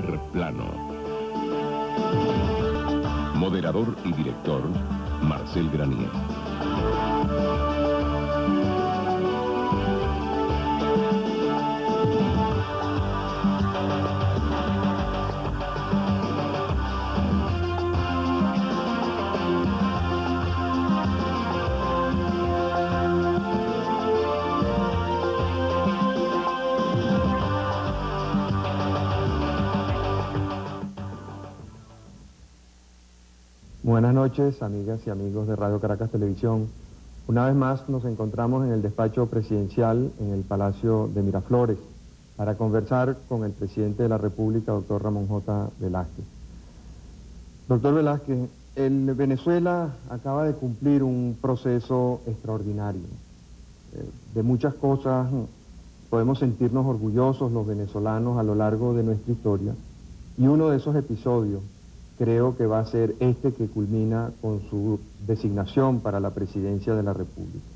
Primer plano. Moderador y director, Marcel Granier. Buenas noches, amigas y amigos de Radio Caracas Televisión. Una vez más nos encontramos en el despacho presidencial en el Palacio de Miraflores para conversar con el presidente de la República, doctor Ramón J. Velázquez. Doctor Velázquez, Venezuela acaba de cumplir un proceso extraordinario. De muchas cosas podemos sentirnos orgullosos los venezolanos a lo largo de nuestra historia, y uno de esos episodios creo que va a ser este que culmina con su designación para la presidencia de la República.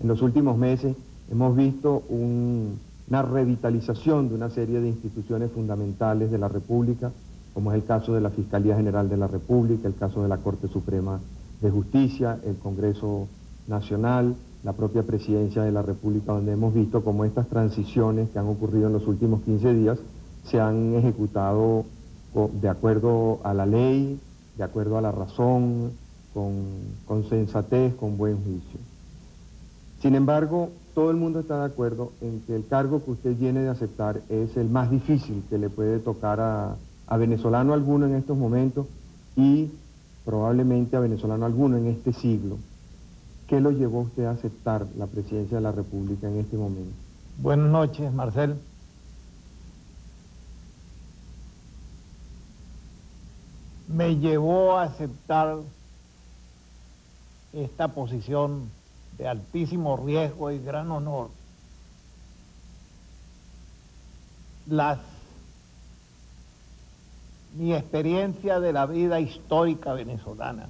En los últimos meses hemos visto una revitalización de una serie de instituciones fundamentales de la República, como es el caso de la Fiscalía General de la República, el caso de la Corte Suprema de Justicia, el Congreso Nacional, la propia Presidencia de la República, donde hemos visto cómo estas transiciones que han ocurrido en los últimos 15 días se han ejecutado de acuerdo a la ley, de acuerdo a la razón, con sensatez, con buen juicio. Sin embargo, todo el mundo está de acuerdo en que el cargo que usted viene de aceptar es el más difícil que le puede tocar a venezolano alguno en estos momentos y probablemente a venezolano alguno en este siglo. ¿Qué lo llevó a usted a aceptar la presidencia de la República en este momento? Buenas noches, Marcel. Me llevó a aceptar esta posición de altísimo riesgo y gran honor mi experiencia de la vida histórica venezolana,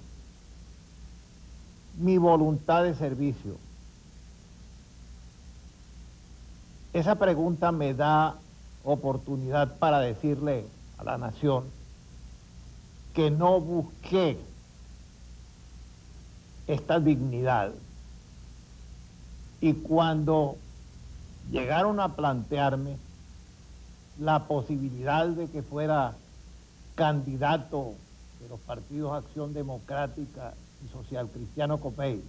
mi voluntad de servicio. Esa pregunta me da oportunidad para decirle a la nación que no busqué esta dignidad, y cuando llegaron a plantearme la posibilidad de que fuera candidato de los partidos Acción Democrática y Social Cristiano Copey,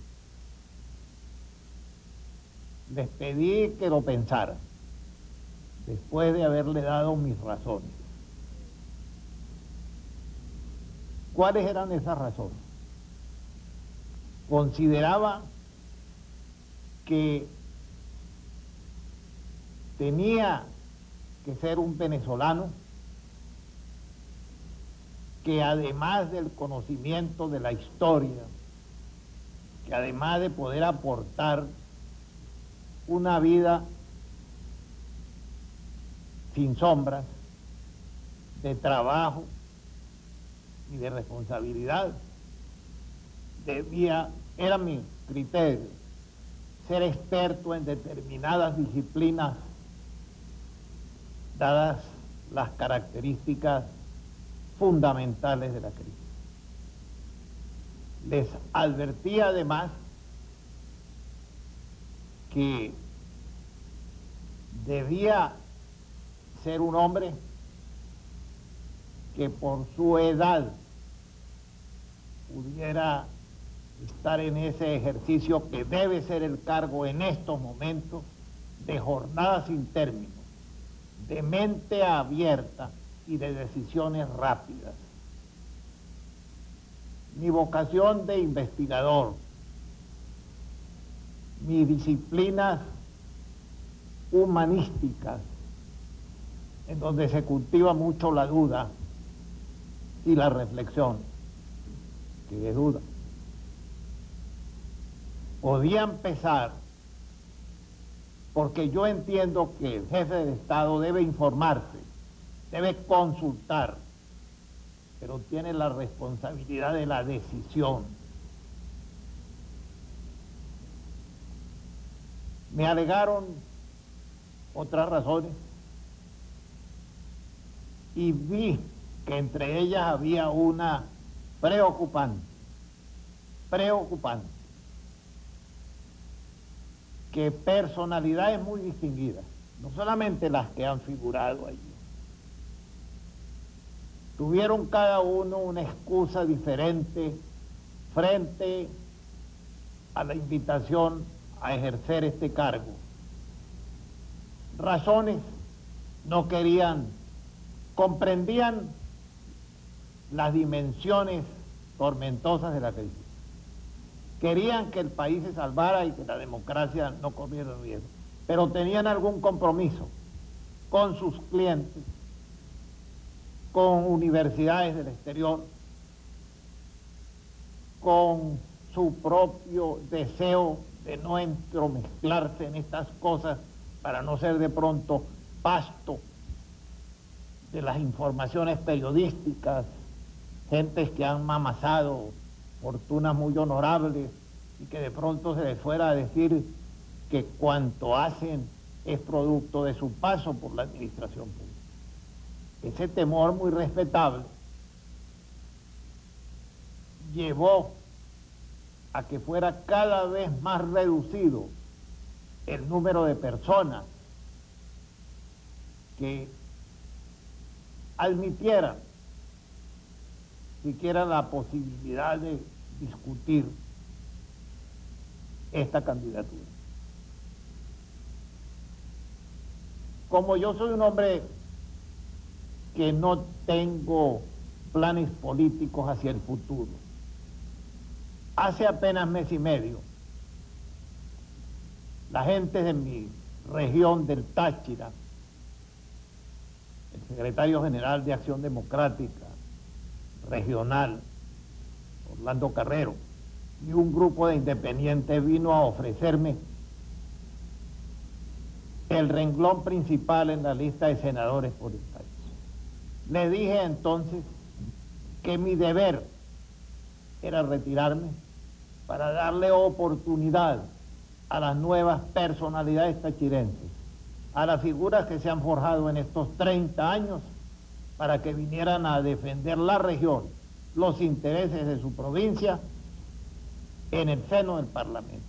les pedí que lo pensaran después de haberle dado mis razones. ¿Cuáles eran esas razones? Consideraba que tenía que ser un venezolano que, además del conocimiento de la historia, que además de poder aportar una vida sin sombras, de trabajo y de responsabilidad, era mi criterio, ser experto en determinadas disciplinas, dadas las características fundamentales de la crisis. Les advertí además que debía ser un hombre que por su edad pudiera estar en ese ejercicio que debe ser el cargo en estos momentos, de jornada sin término, de mente abierta y de decisiones rápidas. Mi vocación de investigador, mis disciplinas humanísticas, en donde se cultiva mucho la duda y la reflexión, que es duda, podía empezar porque yo entiendo que el jefe de Estado debe informarse, debe consultar, pero tiene la responsabilidad de la decisión. Me alegaron otras razones y vi que entre ellas había una preocupante, que personalidades muy distinguidas, no solamente las que han figurado allí, tuvieron cada uno una excusa diferente frente a la invitación a ejercer este cargo. Razones: no querían, comprendían las dimensiones tormentosas de la crisis. Querían que el país se salvara y que la democracia no corriera riesgo, pero tenían algún compromiso con sus clientes, con universidades del exterior, con su propio deseo de no entromezclarse en estas cosas para no ser de pronto pasto de las informaciones periodísticas, gentes que han amasado fortunas muy honorables y que de pronto se les fuera a decir que cuanto hacen es producto de su paso por la administración pública. Ese temor muy respetable llevó a que fuera cada vez más reducido el número de personas que admitieran siquiera la posibilidad de discutir esta candidatura. Como yo soy un hombre que no tengo planes políticos hacia el futuro, hace apenas mes y medio, la gente de mi región del Táchira, el secretario general de Acción Democrática regional, Orlando Carrero, y un grupo de independientes vino a ofrecerme el renglón principal en la lista de senadores por el país. Le dije entonces que mi deber era retirarme para darle oportunidad a las nuevas personalidades tachirenses, a las figuras que se han forjado en estos 30 años, para que vinieran a defender la región, los intereses de su provincia en el seno del Parlamento.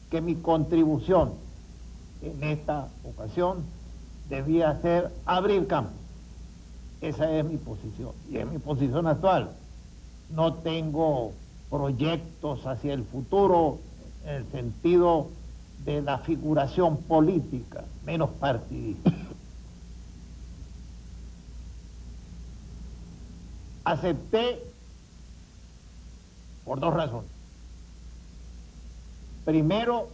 Que mi contribución en esta ocasión debía ser abrir campo. Esa es mi posición, y es mi posición actual. No tengo proyectos hacia el futuro en el sentido de la figuración política, menos partidista. Acepté por dos razones. Primero,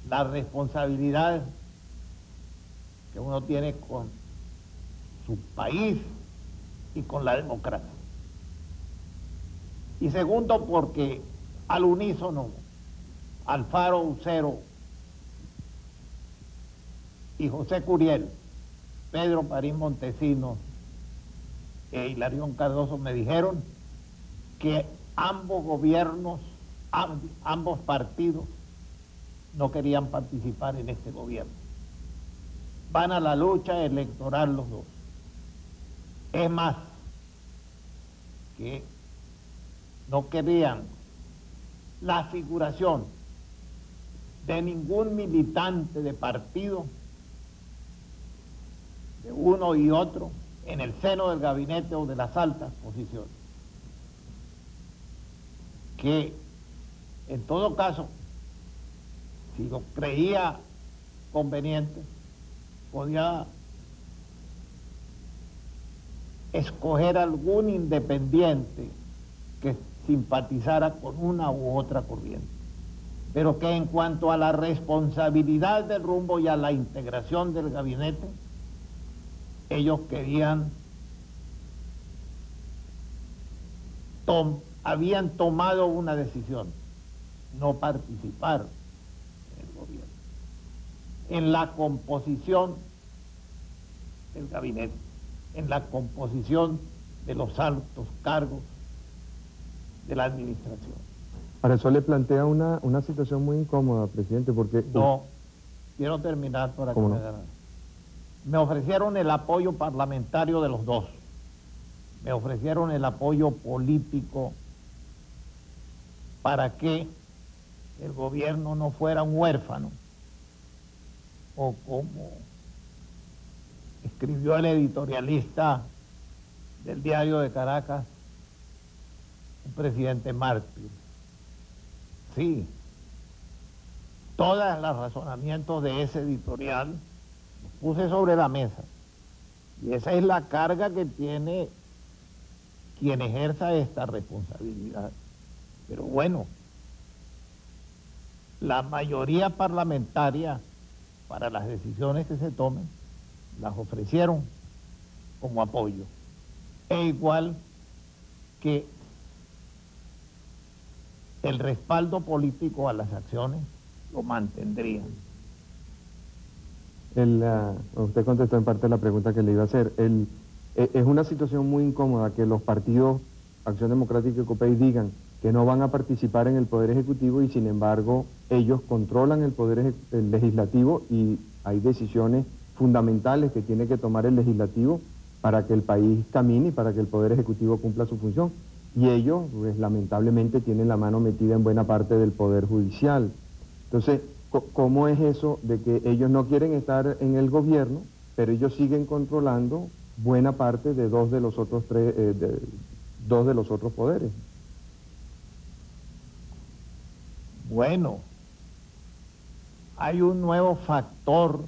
la responsabilidad que uno tiene con su país y con la democracia. Y segundo, porque al unísono, Alfaro Ucero y José Curiel, Pedro Parín Montesinos e Hilarión Cardoso me dijeron que ambos gobiernos, ambos partidos no querían participar en este gobierno. Van a la lucha electoral los dos. Es más, que no querían la figuración de ningún militante de partido, de uno y otro, en el seno del gabinete o de las altas posiciones. Que, en todo caso, si lo creía conveniente, podía escoger algún independiente que simpatizara con una u otra corriente, pero que en cuanto a la responsabilidad del rumbo y a la integración del gabinete, ellos querían, habían tomado una decisión: no participar en el gobierno, en la composición del gabinete, en la composición de los altos cargos de la administración. Ahora, eso le plantea una situación muy incómoda, presidente, porque... No, quiero terminar para que me hagan. Me ofrecieron el apoyo parlamentario de los dos, me ofrecieron el apoyo político para que el gobierno no fuera un huérfano, o como escribió el editorialista del Diario de Caracas, un presidente mártir. Sí, todos los razonamientos de ese editorial los puse sobre la mesa, y esa es la carga que tiene quien ejerza esta responsabilidad. Pero bueno, la mayoría parlamentaria para las decisiones que se tomen las ofrecieron como apoyo, e igual que el respaldo político a las acciones lo mantendrían. Usted contestó en parte la pregunta que le iba a hacer. Es una situación muy incómoda que los partidos Acción Democrática y COPEI digan que no van a participar en el Poder Ejecutivo, y sin embargo ellos controlan el Poder Legislativo, y hay decisiones fundamentales que tiene que tomar el Legislativo para que el país camine y para que el Poder Ejecutivo cumpla su función. Y ellos, pues, lamentablemente, tienen la mano metida en buena parte del Poder Judicial. Entonces, ¿cómo es eso de que ellos no quieren estar en el gobierno, pero ellos siguen controlando buena parte de dos de los otros poderes? Bueno, hay un nuevo factor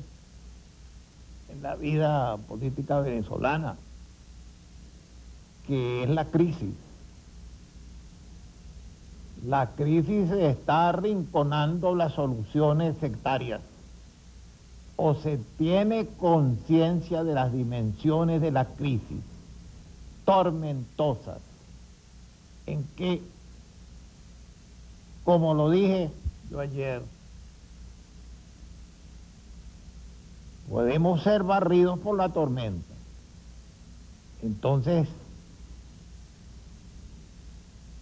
en la vida política venezolana, que es la crisis. La crisis está arrinconando las soluciones sectarias. O se tiene conciencia de las dimensiones de la crisis tormentosas, en que, como lo dije yo ayer, podemos ser barridos por la tormenta. Entonces,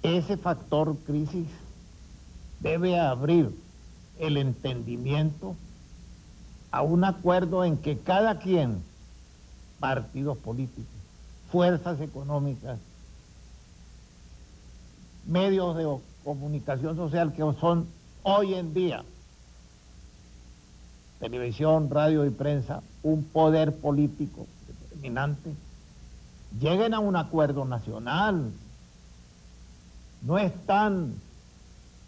ese factor crisis debe abrir el entendimiento a un acuerdo en que cada quien, partidos políticos, fuerzas económicas, medios de comunicación social que son hoy en día, televisión, radio y prensa, un poder político determinante, lleguen a un acuerdo nacional. No están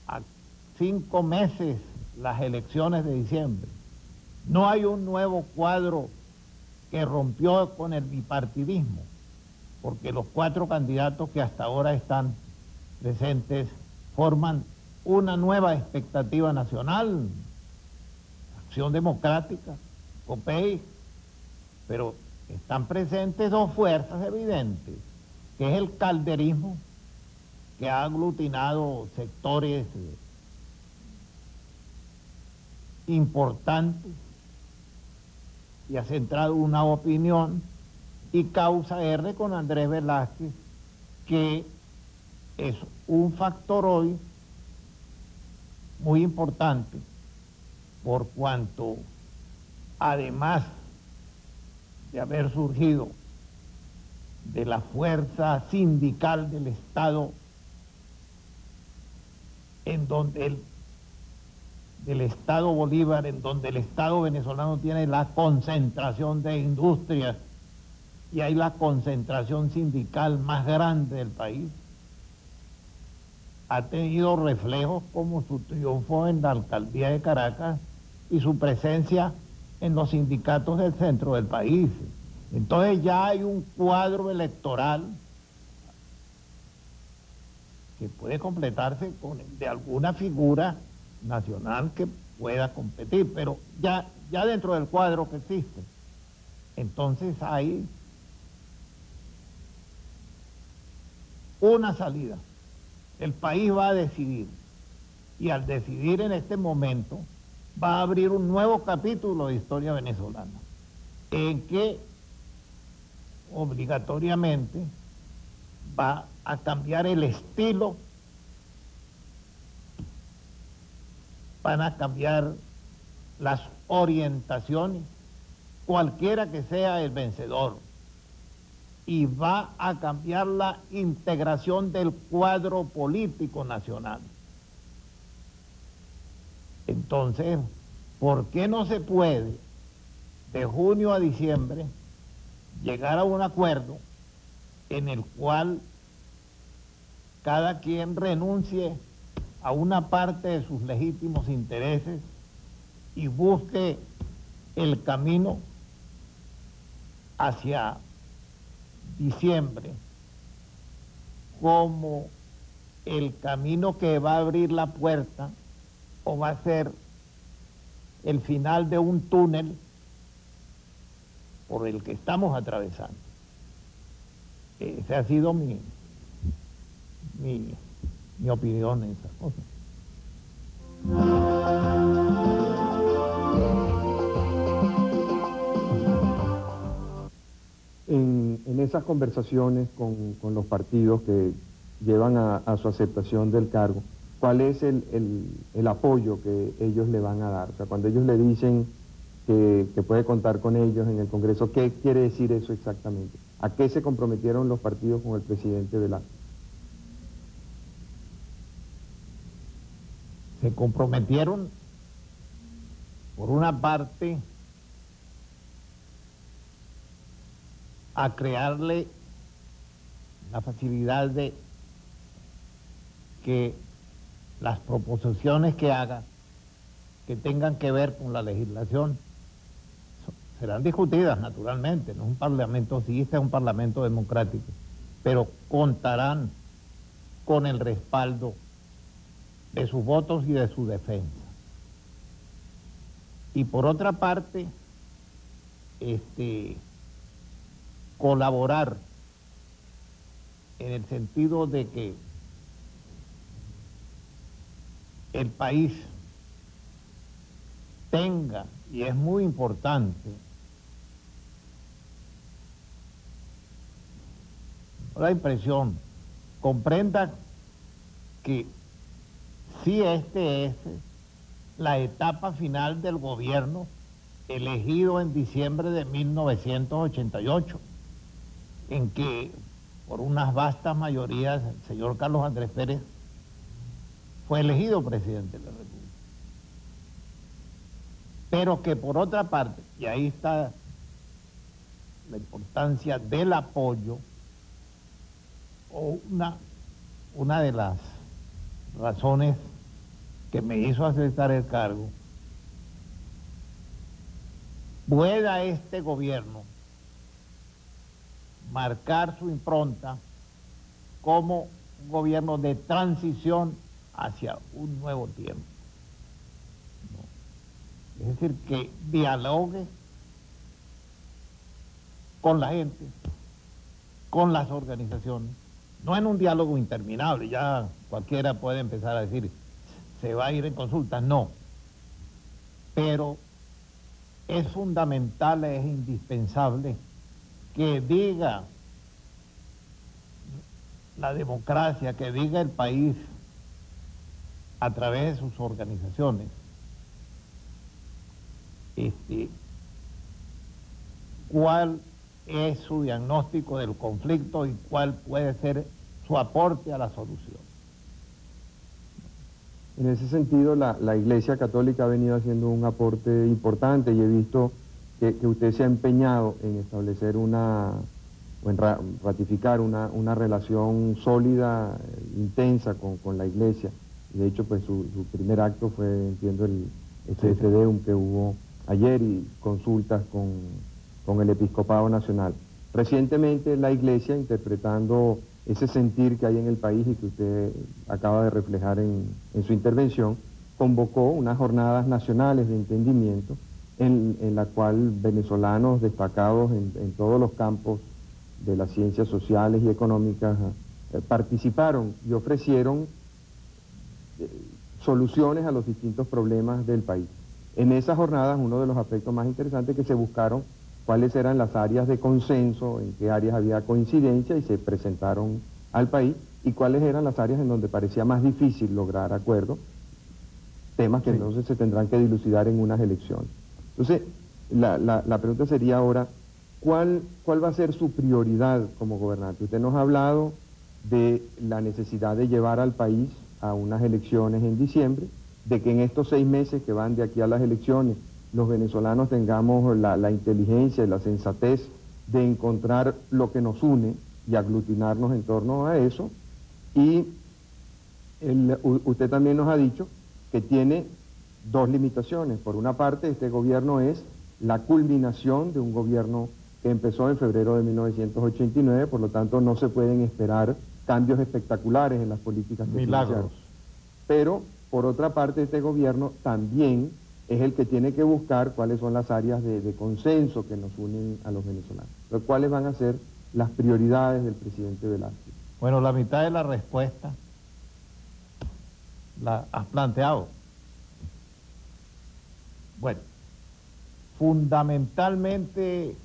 a 5 meses las elecciones de diciembre. No hay un nuevo cuadro que rompió con el bipartidismo, porque los 4 candidatos que hasta ahora están presentes forman una nueva expectativa nacional, Acción Democrática, COPEI, pero están presentes 2 fuerzas evidentes, que es el calderismo, que ha aglutinado sectores importantes y ha centrado una opinión, y Causa R con Andrés Velázquez, que es un factor hoy muy importante, por cuanto, además de haber surgido de la fuerza sindical del Estado, en donde del Estado Bolívar, en donde el Estado venezolano tiene la concentración de industrias y hay la concentración sindical más grande del país, ha tenido reflejos como su triunfo en la alcaldía de Caracas y su presencia en los sindicatos del centro del país. Entonces ya hay un cuadro electoral que puede completarse con de alguna figura nacional que pueda competir, pero ya dentro del cuadro que existe. Entonces hay una salida. El país va a decidir, y al decidir en este momento va a abrir un nuevo capítulo de historia venezolana, en que obligatoriamente va a cambiar el estilo, van a cambiar las orientaciones cualquiera que sea el vencedor, y va a cambiar la integración del cuadro político nacional. Entonces, ¿por qué no se puede de junio a diciembre llegar a un acuerdo en el cual cada quien renuncie a una parte de sus legítimos intereses y busque el camino hacia diciembre como el camino que va a abrir la puerta o va a ser el final de un túnel por el que estamos atravesando? Esa ha sido mi opinión en esas cosas. En esas conversaciones con los partidos que llevan a su aceptación del cargo, ¿cuál es el apoyo que ellos le van a dar? O sea, cuando ellos le dicen que puede contar con ellos en el Congreso, ¿qué quiere decir eso exactamente? ¿A qué se comprometieron los partidos con el presidente Velasco? Se comprometieron, por una parte, a crearle la facilidad de que las proposiciones que haga, que tengan que ver con la legislación, serán discutidas naturalmente. No es un parlamento, sí, este es un parlamento democrático, pero contarán con el respaldo de sus votos y de su defensa. Y por otra parte, colaborar en el sentido de que el país tenga, y es muy importante, la impresión, comprenda que si este es la etapa final del gobierno elegido en diciembre de 1988, en que por unas vastas mayorías el señor Carlos Andrés Pérez fue elegido presidente de la República. Pero que por otra parte, y ahí está la importancia del apoyo, o una de las razones que me hizo aceptar el cargo, pueda este gobierno marcar su impronta como un gobierno de transición hacia un nuevo tiempo. Es decir, que dialogue con la gente, con las organizaciones, no en un diálogo interminable, ya cualquiera puede empezar a decir, se va a ir en consultas, no. Pero es fundamental, es indispensable que diga la democracia, que diga el país a través de sus organizaciones, cuál es su diagnóstico del conflicto y cuál puede ser su aporte a la solución. En ese sentido, la Iglesia Católica ha venido haciendo un aporte importante y he visto que usted se ha empeñado en establecer o en ratificar una relación sólida, intensa con la Iglesia. De hecho, pues su primer acto fue, entiendo, este Te Deum que hubo ayer y consultas con el Episcopado Nacional. Recientemente la Iglesia, interpretando ese sentir que hay en el país y que usted acaba de reflejar en su intervención, convocó unas jornadas nacionales de entendimiento en la cual venezolanos destacados en todos los campos de las ciencias sociales y económicas participaron y ofrecieron soluciones a los distintos problemas del país. En esas jornadas, uno de los aspectos más interesantes que se buscaron cuáles eran las áreas de consenso, en qué áreas había coincidencia y se presentaron al país, y cuáles eran las áreas en donde parecía más difícil lograr acuerdo, temas que entonces se tendrán que dilucidar en unas elecciones. Entonces, la pregunta sería ahora, ¿cuál va a ser su prioridad como gobernante? Usted nos ha hablado de la necesidad de llevar al país a unas elecciones en diciembre, de que en estos 6 meses que van de aquí a las elecciones, los venezolanos tengamos la inteligencia y la sensatez de encontrar lo que nos une y aglutinarnos en torno a eso. Y usted también nos ha dicho que tiene 2 limitaciones. Por una parte, este gobierno es la culminación de un gobierno que empezó en febrero de 1989, por lo tanto no se pueden esperar cambios espectaculares en las políticas presidenciales. Milagros. Pero, por otra parte, este gobierno también es el que tiene que buscar cuáles son las áreas de consenso que nos unen a los venezolanos. Pero, ¿cuáles van a ser las prioridades del presidente Velázquez? Bueno, la mitad de la respuesta la has planteado. Bueno, fundamentalmente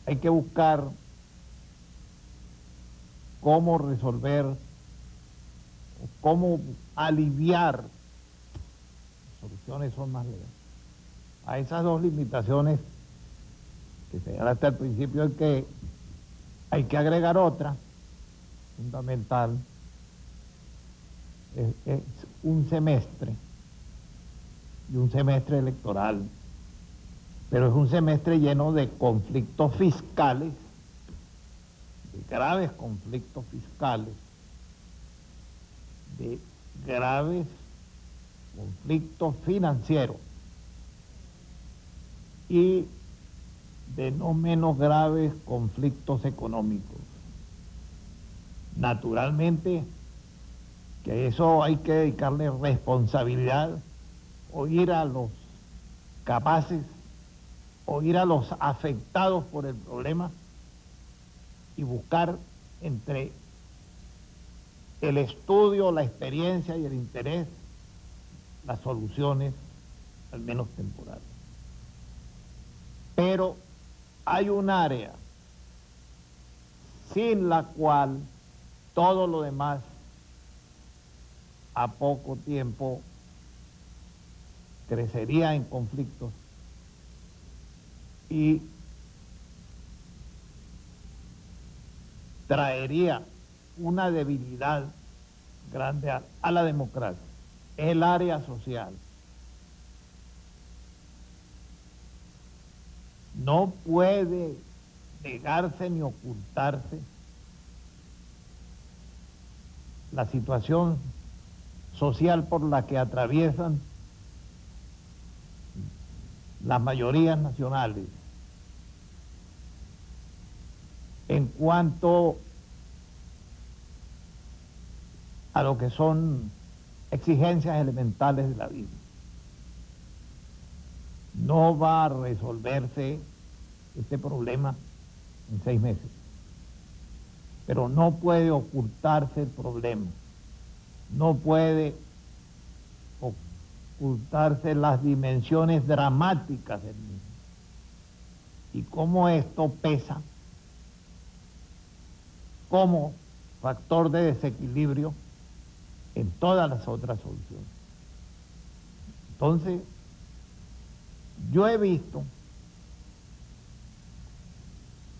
hay que buscar cómo resolver, cómo aliviar, soluciones son más legales, a esas 2 limitaciones que señalaste al principio, que hay que agregar otra fundamental, es un semestre, y un semestre electoral, pero es un semestre lleno de conflictos fiscales, de graves conflictos fiscales, de graves conflictos financieros y de no menos graves conflictos económicos. Naturalmente que eso hay que dedicarle responsabilidad, oír a los capaces, oír a los afectados por el problema y buscar entre el estudio, la experiencia y el interés las soluciones, al menos temporales. Pero hay un área sin la cual todo lo demás a poco tiempo crecería en conflictos y traería una debilidad grande a la democracia, el área social. No puede negarse ni ocultarse la situación social por la que atraviesan las mayorías nacionales en cuanto a lo que son exigencias elementales de la vida. No va a resolverse este problema en 6 meses, pero no puede ocultarse el problema, no puede ocultarse las dimensiones dramáticas del mismo y cómo esto pesa como factor de desequilibrio en todas las otras soluciones. Entonces, yo he visto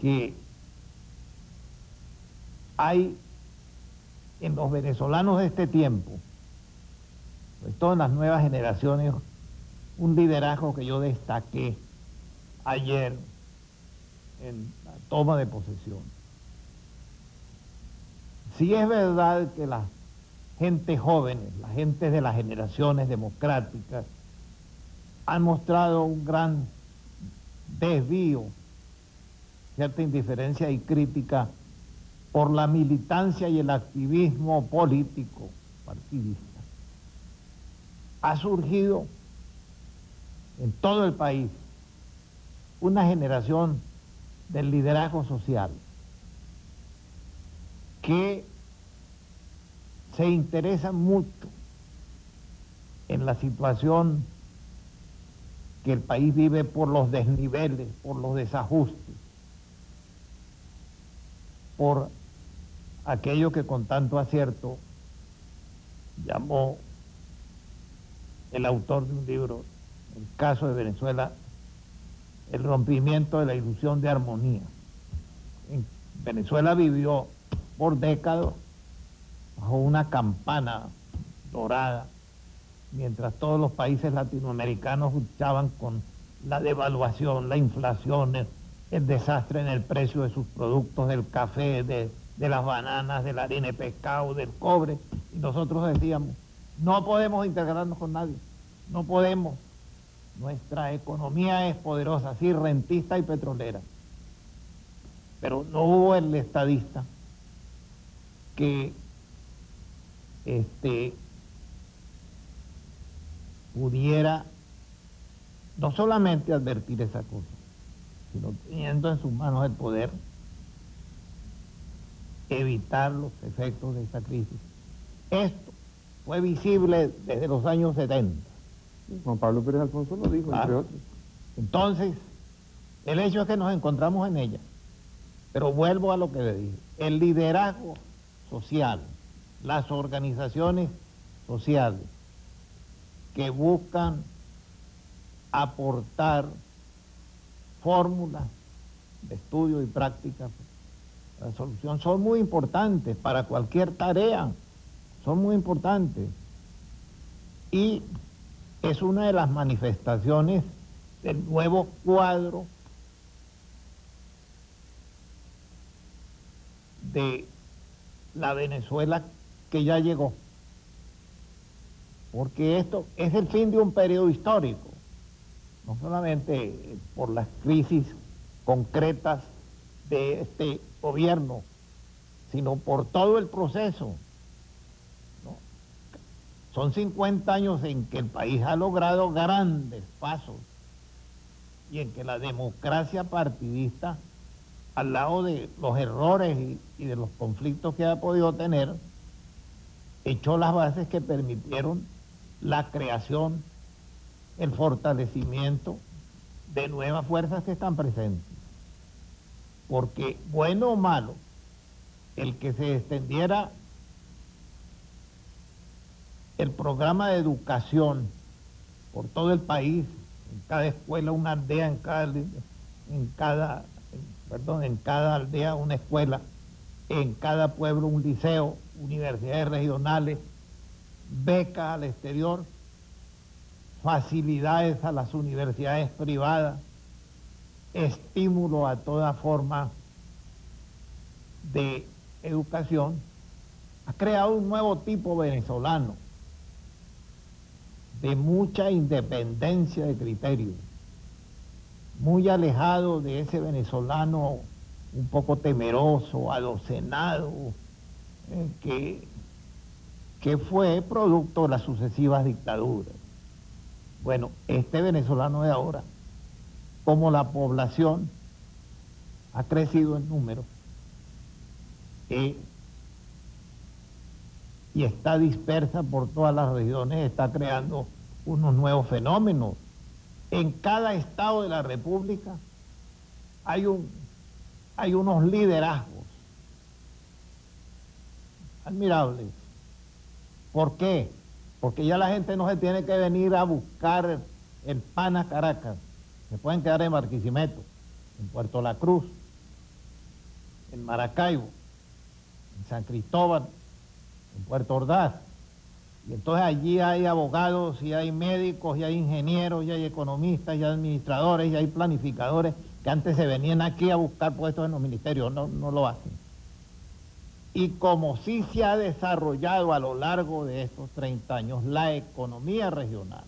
que hay en los venezolanos de este tiempo, sobre todo en las nuevas generaciones, un liderazgo que yo destaqué ayer en la toma de posesión. Sí es verdad que la gente jóvenes, la gente de las generaciones democráticas, han mostrado un gran desvío, cierta indiferencia y crítica por la militancia y el activismo político partidista. Ha surgido en todo el país una generación del liderazgo social que se interesa mucho en la situación que el país vive por los desniveles, por los desajustes, por aquello que con tanto acierto llamó el autor de un libro el caso de Venezuela, el rompimiento de la ilusión de armonía. Venezuela vivió por décadas bajo una campana dorada, mientras todos los países latinoamericanos luchaban con la devaluación, la inflación, el desastre en el precio de sus productos, del café, de las bananas, de la harina de pescado, del cobre, y nosotros decíamos, no podemos integrarnos con nadie, no podemos. Nuestra economía es poderosa, sí, rentista y petrolera. Pero no hubo el estadista que pudiera no solamente advertir esa cosa, sino teniendo en sus manos el poder, evitar los efectos de esa crisis. Esto fue visible desde los años 70. Juan Pablo Pérez Alfonso lo dijo, entre otros. Entonces, el hecho es que nos encontramos en ella. Pero vuelvo a lo que le dije. El liderazgo social, las organizaciones sociales que buscan aportar fórmulas de estudio y práctica de solución son muy importantes para cualquier tarea, son muy importantes. Y es una de las manifestaciones del nuevo cuadro de la Venezuela que ya llegó. Porque esto es el fin de un periodo histórico, no solamente por las crisis concretas de este gobierno, sino por todo el proceso, ¿no? Son 50 años en que el país ha logrado grandes pasos y en que la democracia partidista, al lado de los errores y de los conflictos que ha podido tener, echó las bases que permitieron la creación, el fortalecimiento de nuevas fuerzas que están presentes. Porque, bueno o malo, el que se extendiera el programa de educación por todo el país, en cada escuela una aldea, en cada aldea una escuela, en cada pueblo un liceo, universidades regionales, becas al exterior, facilidades a las universidades privadas, estímulo a toda forma de educación, ha creado un nuevo tipo venezolano de mucha independencia de criterios, muy alejado de ese venezolano un poco temeroso, adocenado, que fue producto de las sucesivas dictaduras. Bueno, este venezolano de ahora, como la población ha crecido en número y está dispersa por todas las regiones, está creando unos nuevos fenómenos. En cada estado de la República hay unos liderazgos admirables. ¿Por qué? Porque ya la gente no se tiene que venir a buscar el pan a Caracas. Se pueden quedar en Barquisimeto, en Puerto La Cruz, en Maracaibo, en San Cristóbal, en Puerto Ordaz. Y entonces allí hay abogados, y hay médicos, y hay ingenieros, y hay economistas, y hay administradores, y hay planificadores que antes se venían aquí a buscar puestos en los ministerios, no lo hacen. Y como sí se ha desarrollado a lo largo de estos 30 años la economía regional,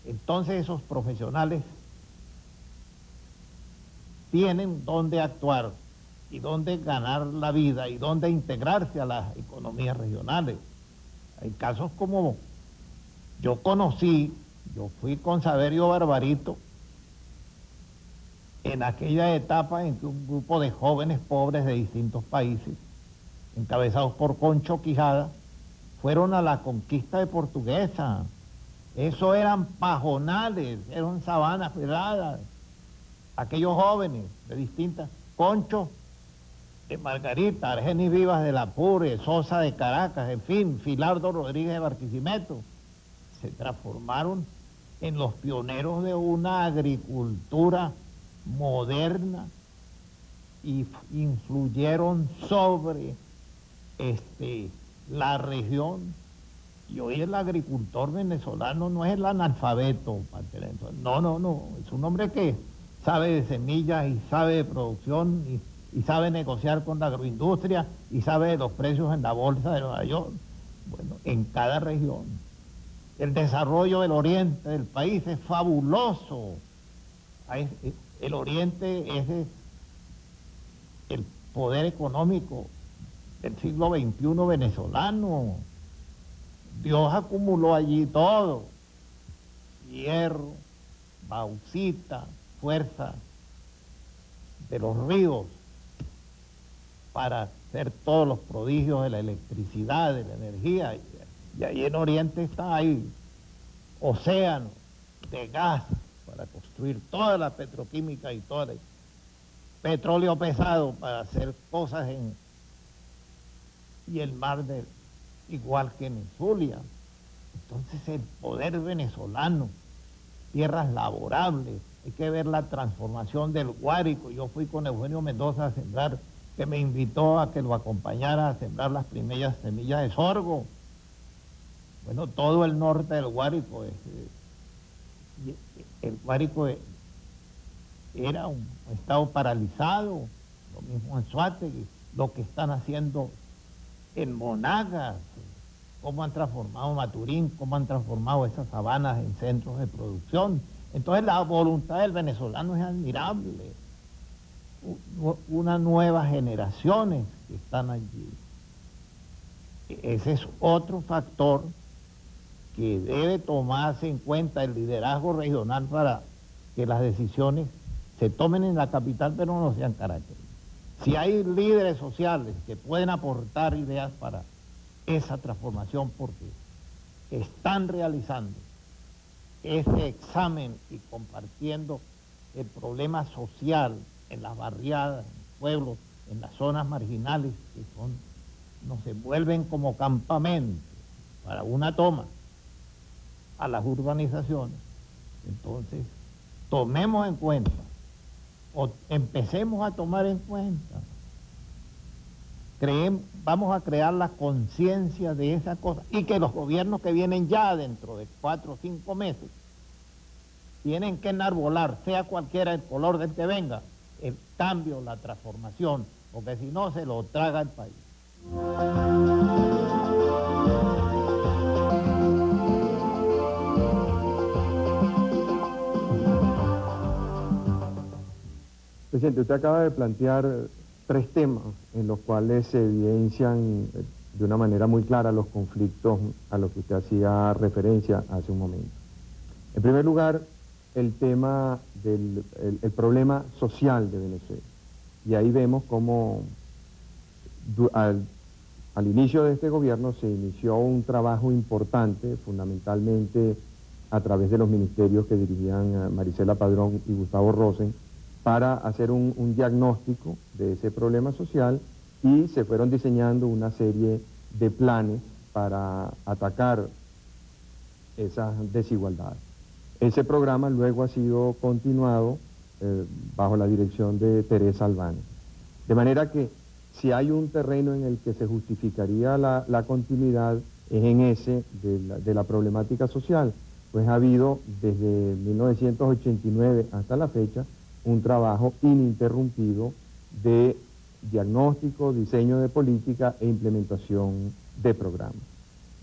entonces esos profesionales tienen dónde actuar y dónde ganar la vida y dónde integrarse a las economías regionales. Hay casos como yo fui con Saverio Barbarito en aquella etapa en que un grupo de jóvenes pobres de distintos países, encabezados por Concho Quijada, fueron a la conquista de Portuguesa. Eso eran pajonales, eran sabanas peladas. Aquellos jóvenes de distintas, Concho de Margarita, Argenis Vivas de la Apure, Sosa de Caracas, en fin, Filardo Rodríguez de Barquisimeto, se transformaron en los pioneros de una agricultura moderna y influyeron sobre la región. Y hoy el agricultor venezolano no es el analfabeto, no, es un hombre que sabe de semillas y sabe de producción y sabe negociar con la agroindustria y sabe de los precios en la bolsa de Nueva York. Bueno, en cada región. El desarrollo del oriente del país es fabuloso. El oriente es el poder económico del siglo XXI venezolano. Dios acumuló allí todo: hierro, bauxita, fuerza de los ríos para hacer todos los prodigios de la electricidad, de la energía. Y ahí en Oriente está ahí océano de gas para construir toda la petroquímica y todo el petróleo pesado para hacer cosas y el mar igual que en Zulia. Entonces el poder venezolano, tierras laborables, hay que ver la transformación del Guárico. Yo fui con Eugenio Mendoza a sembrar, que me invitó a que lo acompañara a sembrar las primeras semillas de sorgo. Bueno, todo el norte del Guárico, el Guárico era un estado paralizado, lo mismo en Anzoátegui, lo que están haciendo en Monagas, cómo han transformado Maturín, cómo han transformado esas sabanas en centros de producción. Entonces la voluntad del venezolano es admirable. Unas nuevas generaciones que están allí. Ese es otro factor que debe tomarse en cuenta el liderazgo regional para que las decisiones se tomen en la capital, pero no sean características. Si hay líderes sociales que pueden aportar ideas para esa transformación, porque están realizando ese examen y compartiendo el problema social en las barriadas, en los pueblos, en las zonas marginales, que nos envuelven como campamentos para una toma a las urbanizaciones. Entonces, tomemos en cuenta, o empecemos a tomar en cuenta, vamos a crear la conciencia de esa cosa, y que los gobiernos que vienen ya dentro de 4 o 5 meses tienen que enarbolar, sea cualquiera el color del que venga, el cambio, la transformación, porque si no se lo traga el país. Presidente, usted acaba de plantear 3 temas en los cuales se evidencian de una manera muy clara los conflictos a los que usted hacía referencia hace un momento. En primer lugar, el tema del problema social de Venezuela. Y ahí vemos cómo al inicio de este gobierno se inició un trabajo importante, fundamentalmente a través de los ministerios que dirigían Marisela Padrón y Gustavo Rosen, para hacer un diagnóstico de ese problema social, y se fueron diseñando una serie de planes para atacar esas desigualdades. Ese programa luego ha sido continuado bajo la dirección de Teresa Albano. De manera que si hay un terreno en el que se justificaría la continuidad es en ese de la problemática social, pues ha habido desde 1989 hasta la fecha un trabajo ininterrumpido de diagnóstico, diseño de política e implementación de programas.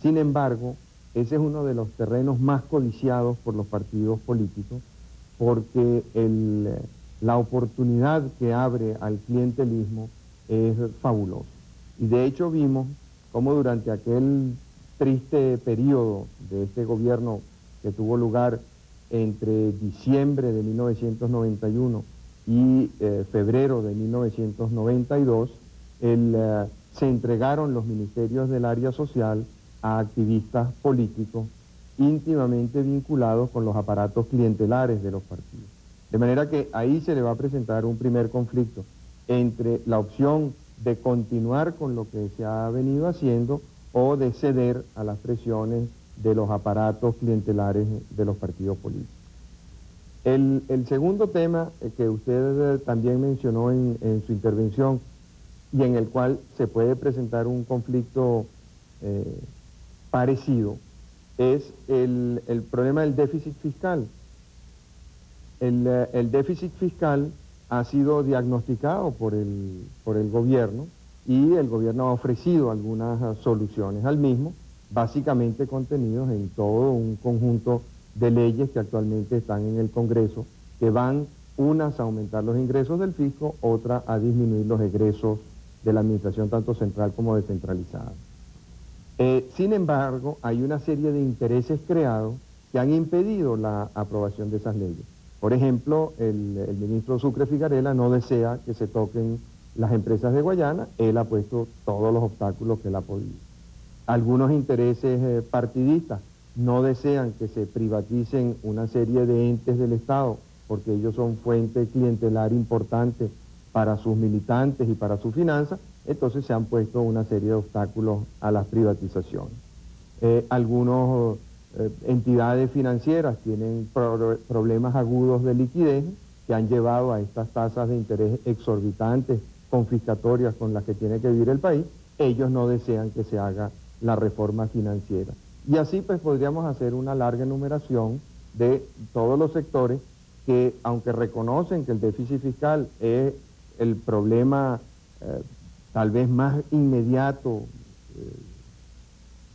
Sin embargo, ese es uno de los terrenos más codiciados por los partidos políticos, porque la oportunidad que abre al clientelismo es fabulosa. Y de hecho vimos cómo durante aquel triste periodo de este gobierno que tuvo lugar entre diciembre de 1991 y febrero de 1992, se entregaron los ministerios del área social a activistas políticos íntimamente vinculados con los aparatos clientelares de los partidos. De manera que ahí se le va a presentar un primer conflicto entre la opción de continuar con lo que se ha venido haciendo o de ceder a las presiones de los aparatos clientelares de los partidos políticos. El segundo tema que usted también mencionó en su intervención y en el cual se puede presentar un conflicto parecido es el problema del déficit fiscal. El déficit fiscal ha sido diagnosticado por el gobierno y el gobierno ha ofrecido algunas soluciones al mismo, básicamente contenidos en todo un conjunto de leyes que actualmente están en el Congreso, que van unas a aumentar los ingresos del fisco, otras a disminuir los egresos de la administración tanto central como descentralizada. Sin embargo, hay una serie de intereses creados que han impedido la aprobación de esas leyes. Por ejemplo, el ministro Sucre Figarela no desea que se toquen las empresas de Guayana, él ha puesto todos los obstáculos que él ha podido. Algunos intereses partidistas no desean que se privaticen una serie de entes del Estado, porque ellos son fuente clientelar importante para sus militantes y para sus finanzas, entonces se han puesto una serie de obstáculos a las privatizaciones. Algunas entidades financieras tienen problemas agudos de liquidez que han llevado a estas tasas de interés exorbitantes, confiscatorias con las que tiene que vivir el país. Ellos no desean que se haga la reforma financiera. Y así pues podríamos hacer una larga enumeración de todos los sectores que, aunque reconocen que el déficit fiscal es el problema tal vez más inmediato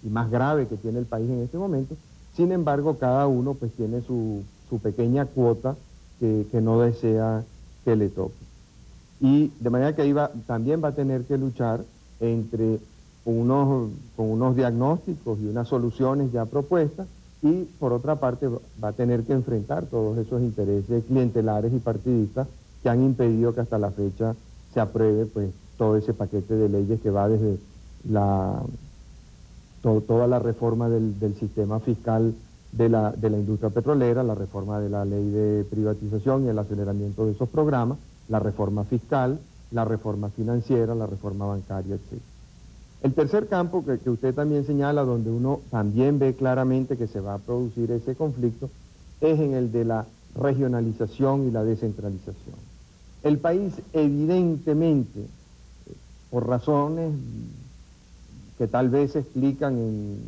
y más grave que tiene el país en este momento, sin embargo cada uno pues tiene su pequeña cuota que no desea que le toque. Y de manera que ahí también va a tener que luchar con unos diagnósticos y unas soluciones ya propuestas, y por otra parte va a tener que enfrentar todos esos intereses clientelares y partidistas que han impedido que hasta la fecha se apruebe pues todo ese paquete de leyes que va desde toda la reforma del sistema fiscal de la industria petrolera, la reforma de la ley de privatización y el aceleramiento de esos programas, la reforma fiscal, la reforma financiera, la reforma bancaria, etc. El tercer campo que usted también señala, donde uno también ve claramente que se va a producir ese conflicto, es en el de la regionalización y la descentralización. El país evidentemente, por razones que tal vez se explican en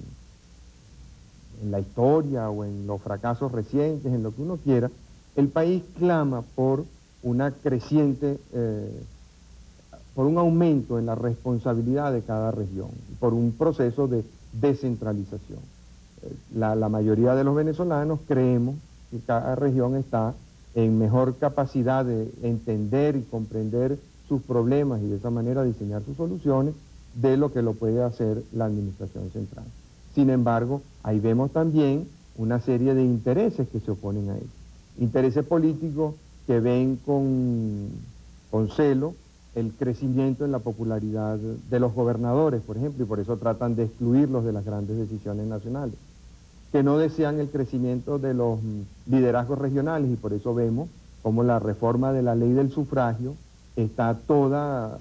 la historia o en los fracasos recientes, en lo que uno quiera, el país clama por una creciente, por un aumento en la responsabilidad de cada región, por un proceso de descentralización. La mayoría de los venezolanos creemos que cada región está en mejor capacidad de entender y comprender sus problemas y de esa manera diseñar sus soluciones de lo que lo puede hacer la administración central. Sin embargo, ahí vemos también una serie de intereses que se oponen a ello. Intereses políticos que ven con celo el crecimiento en la popularidad de los gobernadores, por ejemplo, y por eso tratan de excluirlos de las grandes decisiones nacionales, que no desean el crecimiento de los liderazgos regionales, y por eso vemos como la reforma de la ley del sufragio está toda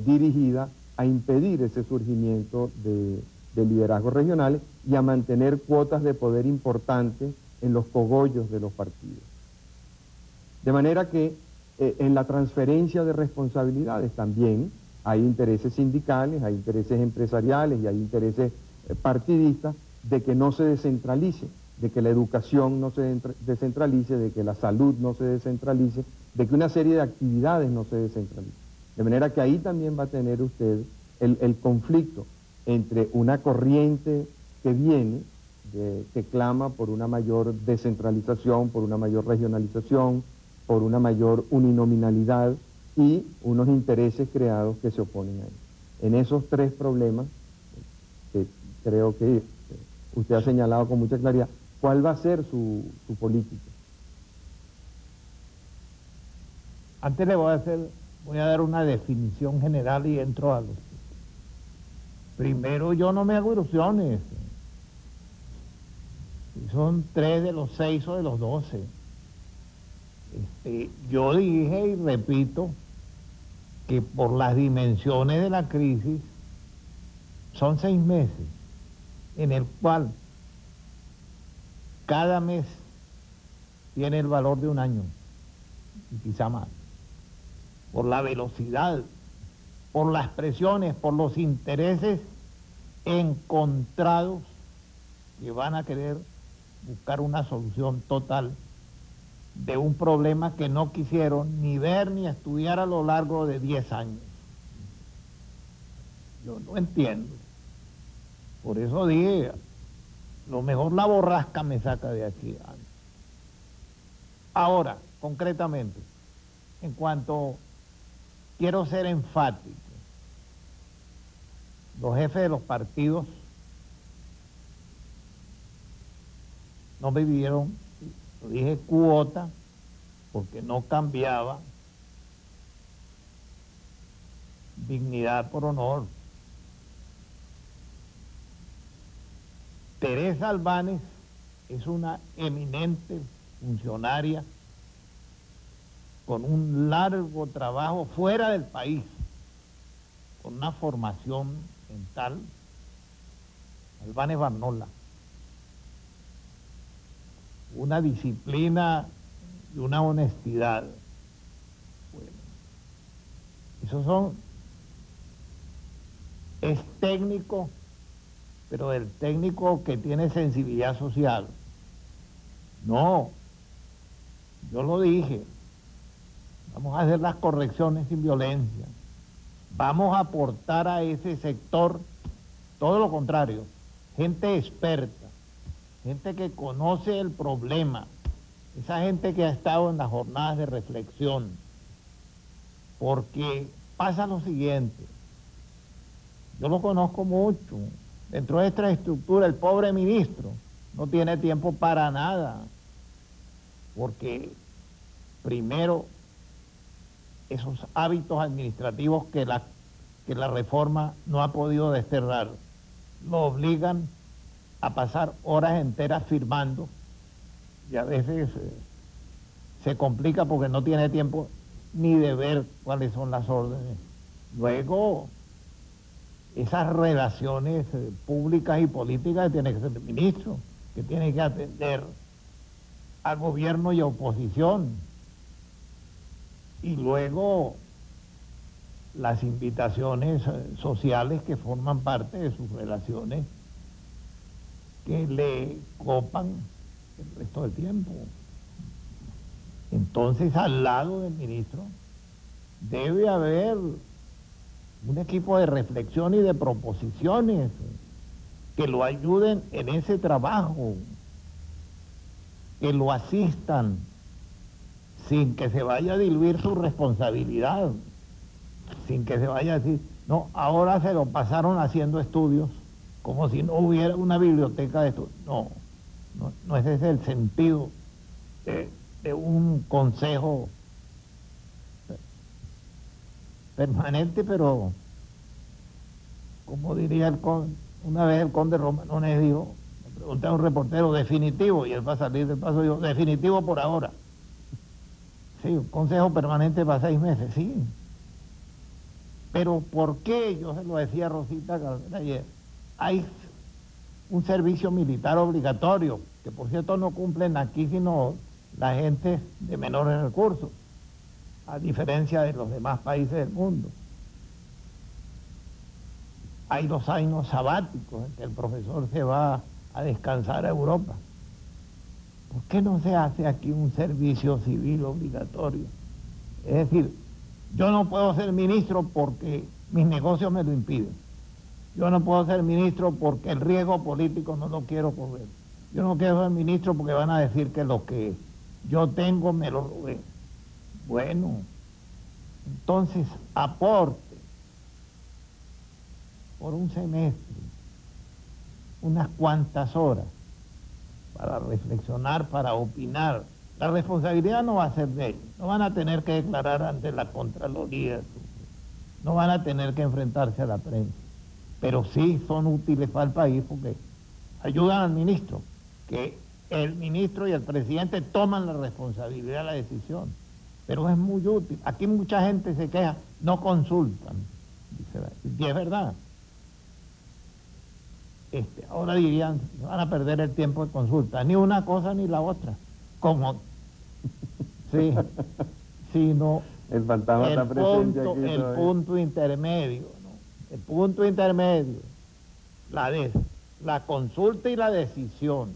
dirigida a impedir ese surgimiento de liderazgos regionales y a mantener cuotas de poder importantes en los cogollos de los partidos. De manera que en la transferencia de responsabilidades también hay intereses sindicales, hay intereses empresariales y hay intereses partidistas de que no se descentralice, de que la educación no se descentralice, de que la salud no se descentralice, de que una serie de actividades no se descentralicen. De manera que ahí también va a tener usted el conflicto entre una corriente que viene, que clama por una mayor descentralización, por una mayor regionalización, por una mayor uninominalidad, y unos intereses creados que se oponen a ello. En esos tres problemas, que creo que usted ha señalado con mucha claridad, ¿cuál va a ser su política? Antes le voy a dar una definición general y entro a los... Primero, yo no me hago ilusiones. Si son 3 de los 6 o de los 12. Yo dije y repito que por las dimensiones de la crisis son 6 meses en el cual cada mes tiene el valor de un año, y quizá más, por la velocidad, por las presiones, por los intereses encontrados que van a querer buscar una solución total de un problema que no quisieron ni ver ni estudiar a lo largo de 10 años. Yo no entiendo. Por eso dije, lo mejor la borrasca me saca de aquí. Ahora, concretamente, en cuanto quiero ser enfático, los jefes de los partidos no me pidieron, lo dije, cuota, porque no cambiaba dignidad por honor. Teresa Albáñez es una eminente funcionaria con un largo trabajo fuera del país, con una formación mental. Albáñez Barnola, una disciplina y una honestidad. Bueno, es técnico, pero el técnico que tiene sensibilidad social. No, yo lo dije, vamos a hacer las correcciones sin violencia, vamos a aportar a ese sector todo lo contrario, gente experta, gente que conoce el problema, esa gente que ha estado en las jornadas de reflexión, porque pasa lo siguiente, yo lo conozco mucho, dentro de esta estructura el pobre ministro no tiene tiempo para nada, porque primero esos hábitos administrativos que la reforma no ha podido desterrar, lo obligan a pasar horas enteras firmando y a veces se complica porque no tiene tiempo ni de ver cuáles son las órdenes. Luego, esas relaciones públicas y políticas tiene que ser el ministro, que tiene que atender a gobierno y a oposición. Y luego las invitaciones sociales que forman parte de sus relaciones, que le copan el resto del tiempo. Entonces, al lado del ministro debe haber un equipo de reflexión y de proposiciones que lo ayuden en ese trabajo, que lo asistan sin que se vaya a diluir su responsabilidad, sin que se vaya a decir, no, ahora se lo pasaron haciendo estudios, como si no hubiera una biblioteca de estudios. No ese es el sentido de un consejo permanente, pero como diría una vez el conde Romanones dijo, le pregunté a un reportero, definitivo, y él va a salir del paso, dijo, definitivo por ahora. Sí, un consejo permanente para 6 meses, sí. Pero ¿por qué? Yo se lo decía a Rosita Calvera ayer, hay un servicio militar obligatorio, que por cierto no cumplen aquí sino la gente de menores recursos, a diferencia de los demás países del mundo. Hay 2 años sabáticos en que el profesor se va a descansar a Europa. ¿Por qué no se hace aquí un servicio civil obligatorio? Es decir, yo no puedo ser ministro porque mis negocios me lo impiden. Yo no puedo ser ministro porque el riesgo político no lo quiero correr. Yo no quiero ser ministro porque van a decir que lo que yo tengo me lo robé. Bueno, entonces aporte por un semestre unas cuantas horas para reflexionar, para opinar. La responsabilidad no va a ser de ellos, no van a tener que declarar ante la Contraloría, no van a tener que enfrentarse a la prensa, pero sí son útiles para el país porque ayudan al ministro, que el ministro y el presidente toman la responsabilidad de la decisión, pero es muy útil. Aquí mucha gente se queja, no consultan, y es verdad. ahora dirían, van a perder el tiempo de consulta, ni una cosa ni la otra, como, sí, sino El fantasma está presente aquí el todavía. punto intermedio, ¿no? El punto intermedio, la consulta y la decisión,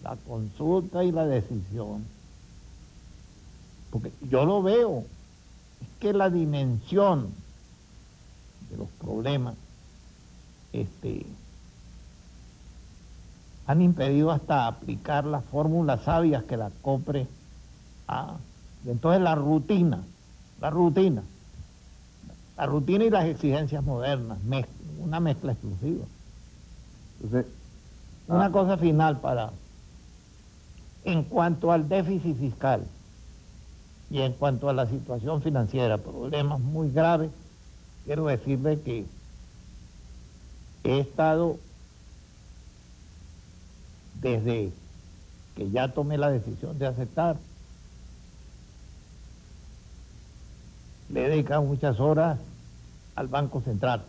la consulta y la decisión, porque yo lo veo, es que la dimensión de los problemas han impedido hasta aplicar las fórmulas sabias que la COPRE ha. Y entonces la rutina y las exigencias modernas, una mezcla explosiva. Entonces, Una cosa final en cuanto al déficit fiscal y en cuanto a la situación financiera, problemas muy graves, quiero decirle que he estado, desde que ya tomé la decisión de aceptar, le he dedicado muchas horas al Banco Central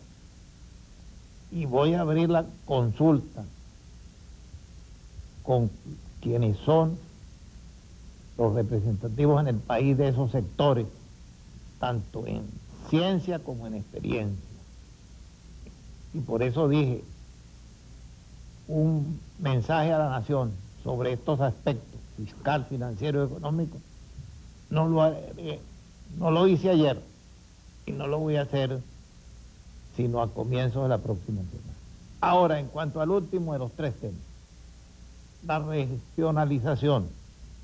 y voy a abrir la consulta con quienes son los representativos en el país de esos sectores, tanto en ciencia como en experiencia. Y por eso dije, un mensaje a la nación sobre estos aspectos, fiscal, financiero y económico, no lo hice ayer y no lo voy a hacer sino a comienzos de la próxima semana. Ahora, en cuanto al último de los tres temas, la regionalización.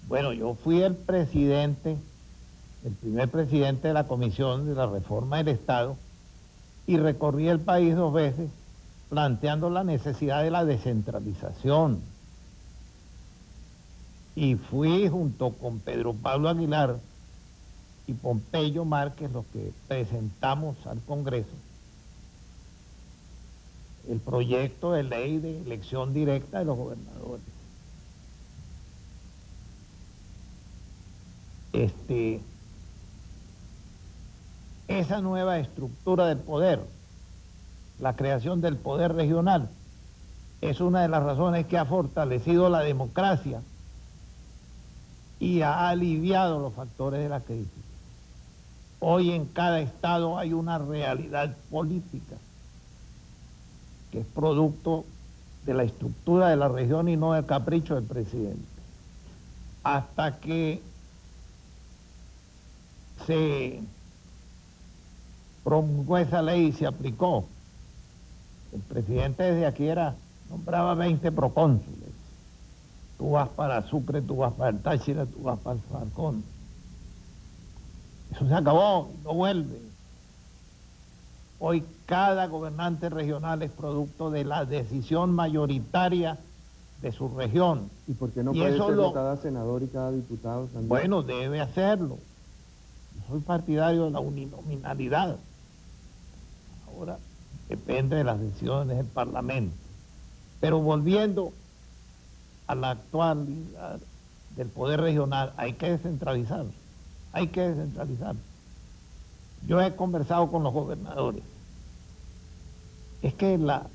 Bueno, yo fui el primer presidente de la Comisión de la Reforma del Estado y recorrí el país 2 veces planteando la necesidad de la descentralización. Y fui junto con Pedro Pablo Aguilar y Pompeyo Márquez los que presentamos al Congreso el proyecto de ley de elección directa de los gobernadores. Esa nueva estructura del poder, la creación del poder regional, es una de las razones que ha fortalecido la democracia y ha aliviado los factores de la crisis. Hoy en cada estado hay una realidad política que es producto de la estructura de la región y no del capricho del presidente. Hasta que se promulgó esa ley y se aplicó, el presidente desde aquí nombraba 20 procónsules. Tú vas para Sucre, tú vas para el Táchira, tú vas para el Falcón. Eso se acabó, no vuelve. Hoy cada gobernante regional es producto de la decisión mayoritaria de su región. ¿y por qué no puede serlo cada senador y cada diputado también? Bueno, debe hacerlo. Yo soy partidario de la uninominalidad. Ahora depende de las decisiones del Parlamento. Pero volviendo a la actualidad del poder regional, hay que descentralizarlo. Hay que descentralizarlo. Yo he conversado con los gobernadores. Es que la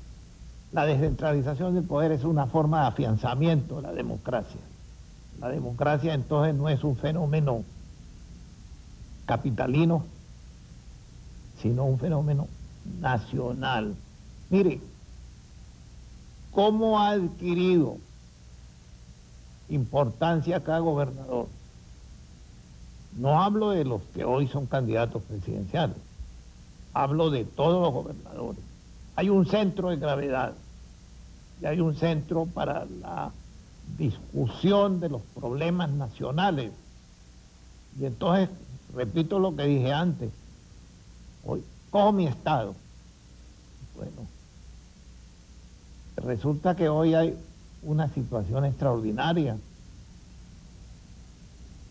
descentralización del poder es una forma de afianzamiento de la democracia. La democracia entonces no es un fenómeno capitalino, sino un fenómeno nacional. Mire, ¿cómo ha adquirido importancia cada gobernador? No hablo de los que hoy son candidatos presidenciales, hablo de todos los gobernadores. Hay un centro de gravedad y hay un centro para la discusión de los problemas nacionales. Y entonces, repito lo que dije antes, hoy cojo mi estado. Bueno, resulta que hoy hay una situación extraordinaria.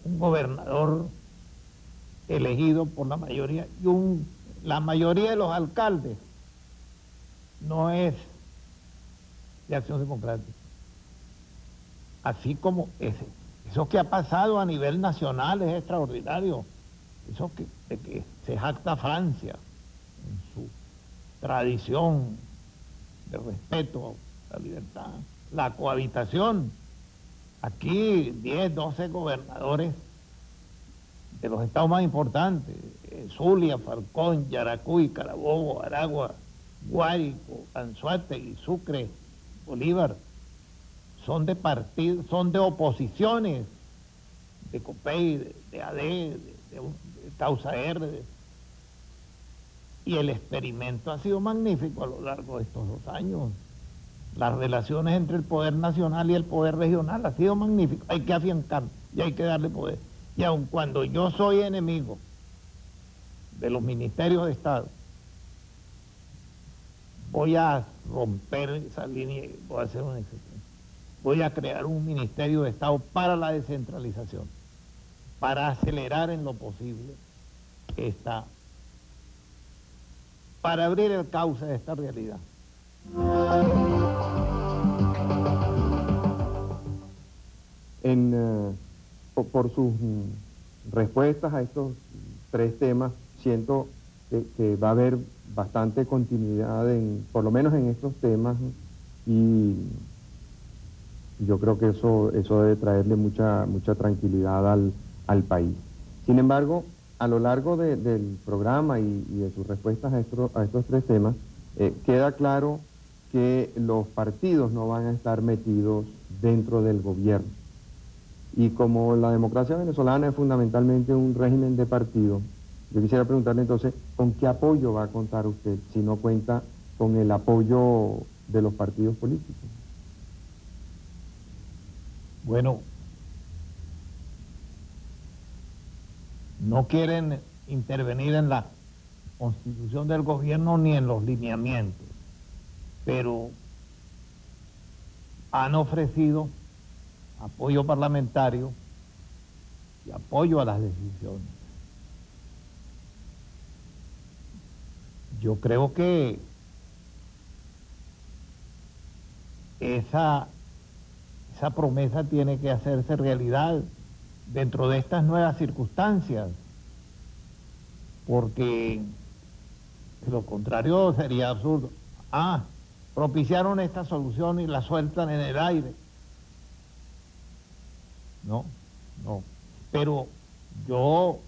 Un gobernador elegido por la mayoría y la mayoría de los alcaldes no es de Acción Democrática. Así como eso que ha pasado a nivel nacional es extraordinario. Eso de que se jacta Francia en su tradición de respeto a la libertad, la cohabitación. Aquí 10, 12 gobernadores de los estados más importantes, Zulia, Falcón, Yaracuy, Carabobo, Aragua, Guárico, Anzoátegui, Sucre, Bolívar, son de partidos, son de oposiciones, de COPEI, de AD, de Causa R, y el experimento ha sido magnífico a lo largo de estos 2 años. Las relaciones entre el poder nacional y el poder regional ha sido magnífico. Hay que afiancar y hay que darle poder. Y aun cuando yo soy enemigo de los ministerios de Estado, voy a romper esa línea y voy a hacer una excepción. Voy a crear un ministerio de Estado para la descentralización, para acelerar en lo posible para abrir el cauce de esta realidad. Por sus respuestas a estos 3 temas, siento que va a haber bastante continuidad, por lo menos en estos temas, y yo creo que eso debe traerle mucha tranquilidad al país. Sin embargo, a lo largo del programa y de sus respuestas a estos 3 temas, queda claro que los partidos no van a estar metidos dentro del gobierno. Y como la democracia venezolana es fundamentalmente un régimen de partidos, yo quisiera preguntarle entonces, ¿con qué apoyo va a contar usted si no cuenta con el apoyo de los partidos políticos? Bueno, no quieren intervenir en la constitución del gobierno ni en los lineamientos, pero han ofrecido apoyo parlamentario y apoyo a las decisiones. Yo creo que esa promesa tiene que hacerse realidad dentro de estas nuevas circunstancias, porque de lo contrario sería absurdo. Propiciaron esta solución y la sueltan en el aire. No. Pero yo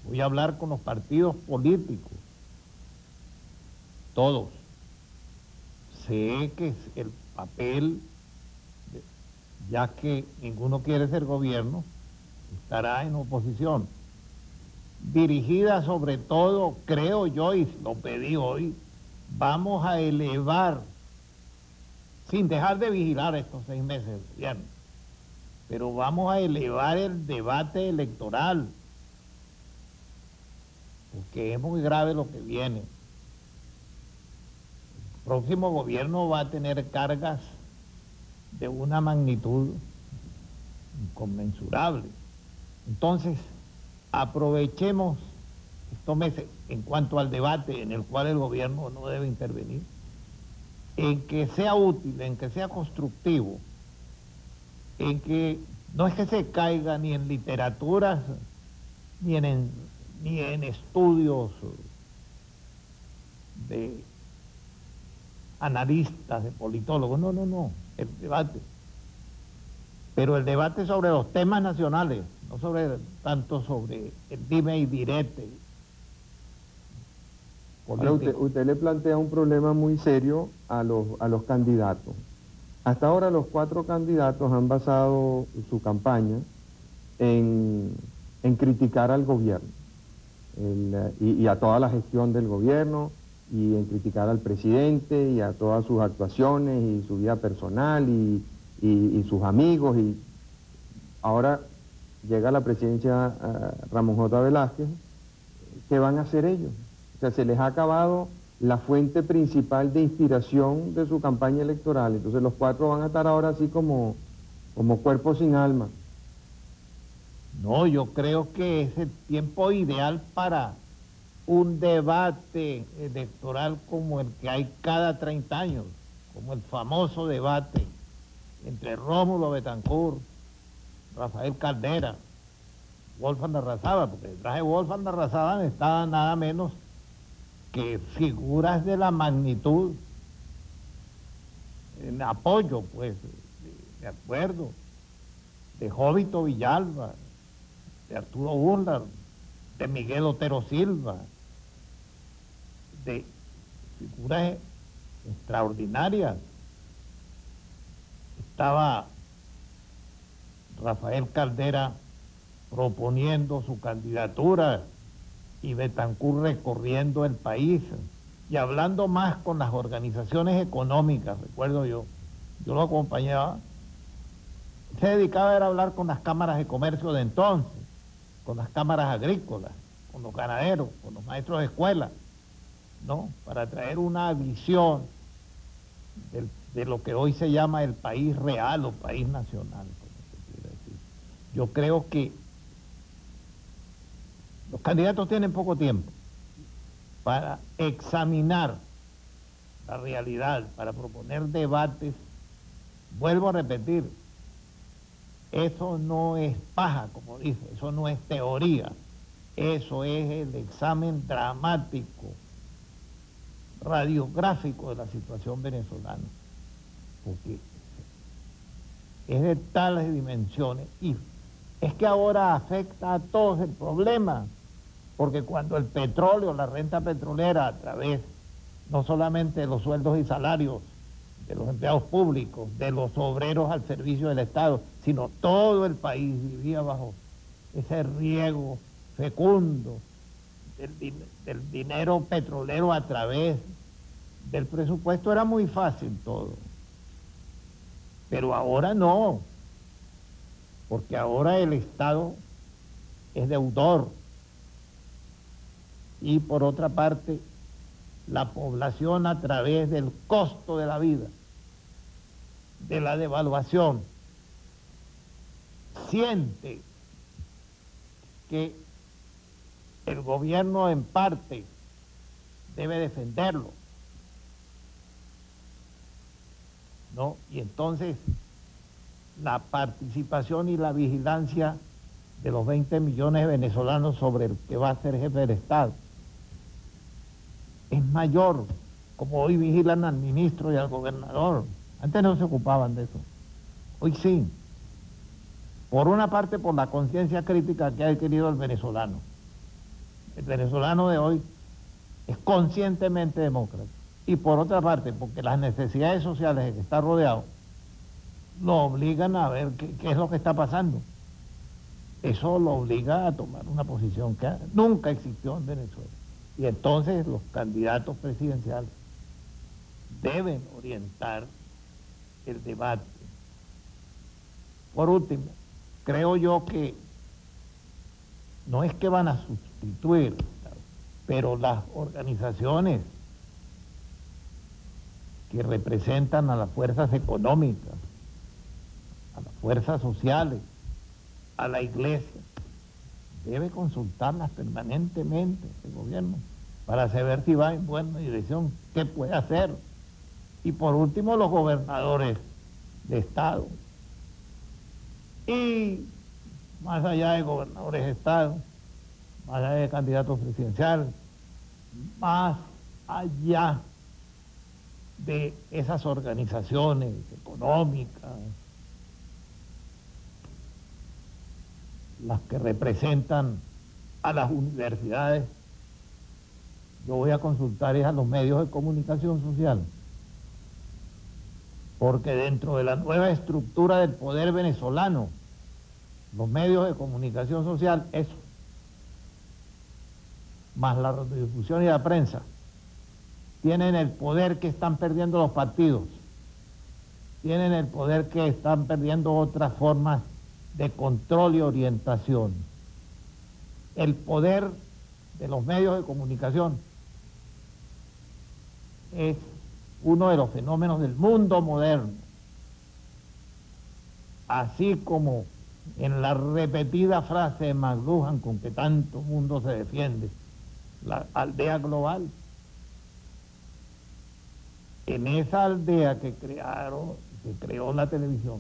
voy a hablar con los partidos políticos, todos. Sé que el papel, ya que ninguno quiere ser gobierno, estará en oposición, dirigida sobre todo, creo yo, y lo pedí hoy, vamos a elevar, sin dejar de vigilar estos 6 meses de gobierno, pero vamos a elevar el debate electoral, porque es muy grave lo que viene. El próximo gobierno va a tener cargas de una magnitud inconmensurable. Entonces, aprovechemos estos meses en cuanto al debate en el cual el gobierno no debe intervenir, en que sea útil, en que sea constructivo, en que no es que se caiga ni en literaturas, ni en estudios de analistas, de politólogos, no, el debate. Pero el debate sobre los temas nacionales, no tanto sobre el dime y direte político. Ahora usted le plantea un problema muy serio a los candidatos. Hasta ahora los 4 candidatos han basado su campaña en criticar al gobierno y a toda la gestión del gobierno, y en criticar al presidente y a todas sus actuaciones y su vida personal y sus amigos. Y ahora llega a la presidencia Ramón J. Velázquez. ¿Qué van a hacer ellos? O sea, se les ha acabado la fuente principal de inspiración de su campaña electoral. Entonces los 4 van a estar ahora así como cuerpo sin alma. No, yo creo que es el tiempo ideal para un debate electoral como el que hay cada 30 años, como el famoso debate entre Rómulo Betancourt, Rafael Caldera, Wolfgang Arrazábal, porque detrás de Wolfgang Arrazábal está nada menos que figuras de la magnitud en apoyo, pues, de acuerdo, de Jovito Villalba, de Arturo Burlar, de Miguel Otero Silva, de figuras extraordinarias. Estaba Rafael Caldera proponiendo su candidatura y Betancur recorriendo el país y hablando más con las organizaciones económicas, recuerdo yo lo acompañaba, se dedicaba a hablar con las cámaras de comercio de entonces, con las cámaras agrícolas, con los ganaderos, con los maestros de escuela, ¿no? Para traer una visión de lo que hoy se llama el país real o país nacional, como se quiere decir. Yo creo que los candidatos tienen poco tiempo para examinar la realidad, para proponer debates. Vuelvo a repetir, eso no es paja, como dice, eso no es teoría, eso es el examen dramático, radiográfico de la situación venezolana, porque es de tales dimensiones y es que ahora afecta a todos el problema, porque cuando el petróleo, la renta petrolera, a través no solamente de los sueldos y salarios de los empleados públicos, de los obreros al servicio del Estado, sino todo el país vivía bajo ese riego fecundo del dinero petrolero a través del presupuesto, era muy fácil todo. Pero ahora no, porque ahora el Estado es deudor. Y por otra parte, la población a través del costo de la vida, de la devaluación, siente que el gobierno en parte debe defenderlo, ¿no? Y entonces la participación y la vigilancia de los 20 millones de venezolanos sobre el que va a ser jefe del Estado es mayor, como hoy vigilan al ministro y al gobernador. Antes no se ocupaban de eso, hoy sí. Por una parte, por la conciencia crítica que ha adquirido el venezolano. El venezolano de hoy es conscientemente demócrata. Y por otra parte, porque las necesidades sociales de que está rodeado lo obligan a ver qué es lo que está pasando. Eso lo obliga a tomar una posición que nunca existió en Venezuela. Y entonces los candidatos presidenciales deben orientar el debate. Por último, creo yo que no es que van a sustituir, pero las organizaciones que representan a las fuerzas económicas, a las fuerzas sociales, a la iglesia, debe consultarlas permanentemente el gobierno para saber si va en buena dirección, qué puede hacer. Y por último, los gobernadores de Estado. Y más allá de gobernadores de Estado, más allá de candidatos presidenciales, más allá de esas organizaciones económicas, las que representan a las universidades, yo voy a consultar a los medios de comunicación social, porque dentro de la nueva estructura del poder venezolano, los medios de comunicación social, eso, más la radiodifusión y la prensa, tienen el poder que están perdiendo los partidos, tienen el poder que están perdiendo otras formas de control y orientación. El poder de los medios de comunicación es uno de los fenómenos del mundo moderno, así como en la repetida frase de McLuhan con que tanto mundo se defiende, la aldea global. En esa aldea que creó la televisión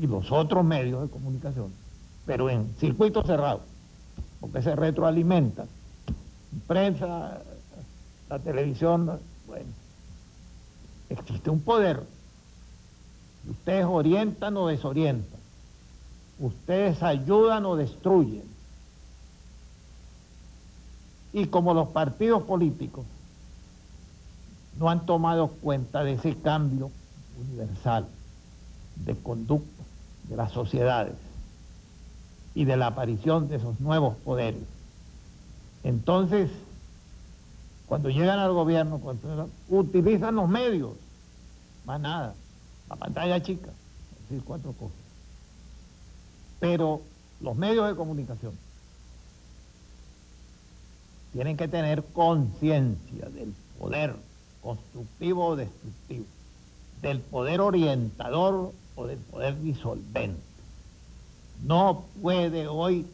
y los otros medios de comunicación, pero en circuito cerrado, porque se retroalimentan, prensa, la televisión, bueno, existe un poder Ustedes orientan o desorientan. Ustedes ayudan o destruyen. Y como los partidos políticos no han tomado cuenta de ese cambio universal de conducta de las sociedades y de la aparición de esos nuevos poderes, entonces, cuando llegan al gobierno, utilizan los medios, más nada, la pantalla chica, es decir, 4 cosas. Pero los medios de comunicación tienen que tener conciencia del poder constructivo o destructivo, del poder orientador o del poder disolvente. No puede hoy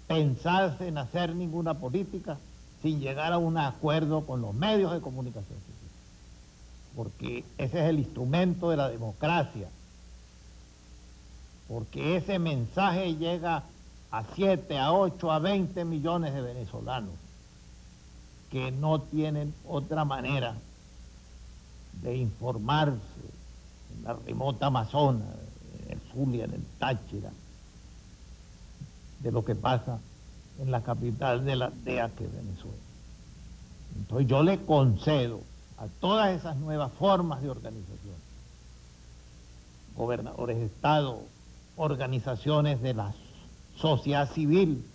pensarse en hacer ninguna política sin llegar a un acuerdo con los medios de comunicación, porque ese es el instrumento de la democracia, porque ese mensaje llega a 7, a 8, a 20 millones de venezolanos que no tienen otra manera de informarse en la remota Amazonas, en el Zulia, en el Táchira, de lo que pasa en la capital de la aldea que es Venezuela. Entonces yo le concedo a todas esas nuevas formas de organización, gobernadores de Estado, organizaciones de la sociedad civil,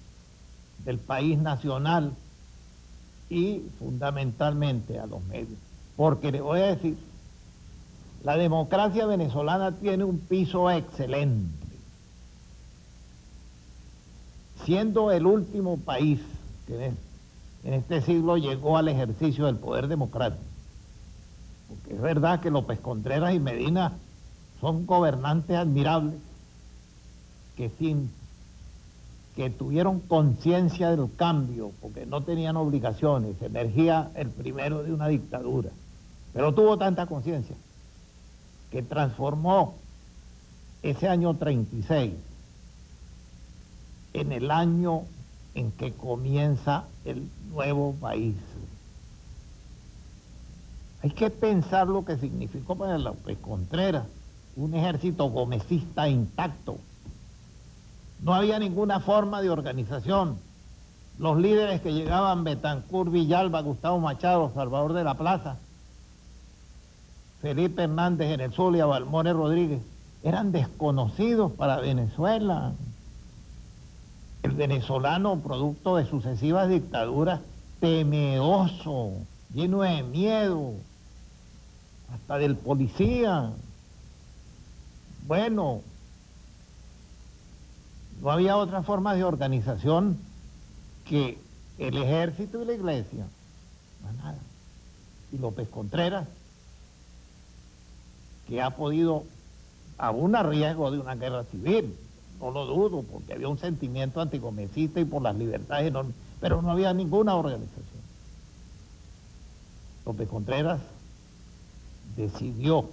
del país nacional y fundamentalmente a los medios. Porque le voy a decir, la democracia venezolana tiene un piso excelente. Siendo el último país que en este siglo llegó al ejercicio del poder democrático. Porque es verdad que López Contreras y Medina son gobernantes admirables que tuvieron conciencia del cambio, porque no tenían obligaciones, emergía el primero de una dictadura, pero tuvo tanta conciencia que transformó ese año 36 en el año en que comienza el nuevo país. Hay que pensar lo que significó para López Contreras un ejército gomecista intacto. No había ninguna forma de organización. Los líderes que llegaban, Betancur, Villalba, Gustavo Machado, Salvador de la Plaza, Felipe Hernández en el Zulia, Balmores Rodríguez, eran desconocidos para Venezuela. El venezolano, producto de sucesivas dictaduras, temeroso, lleno de miedo, hasta del policía. Bueno, no había otra forma de organización que el ejército y la iglesia, más nada. Y López Contreras, que ha podido, aún a riesgo de una guerra civil, no lo dudo, porque había un sentimiento antigomecista y por las libertades enormes, pero no había ninguna organización. López Contreras decidió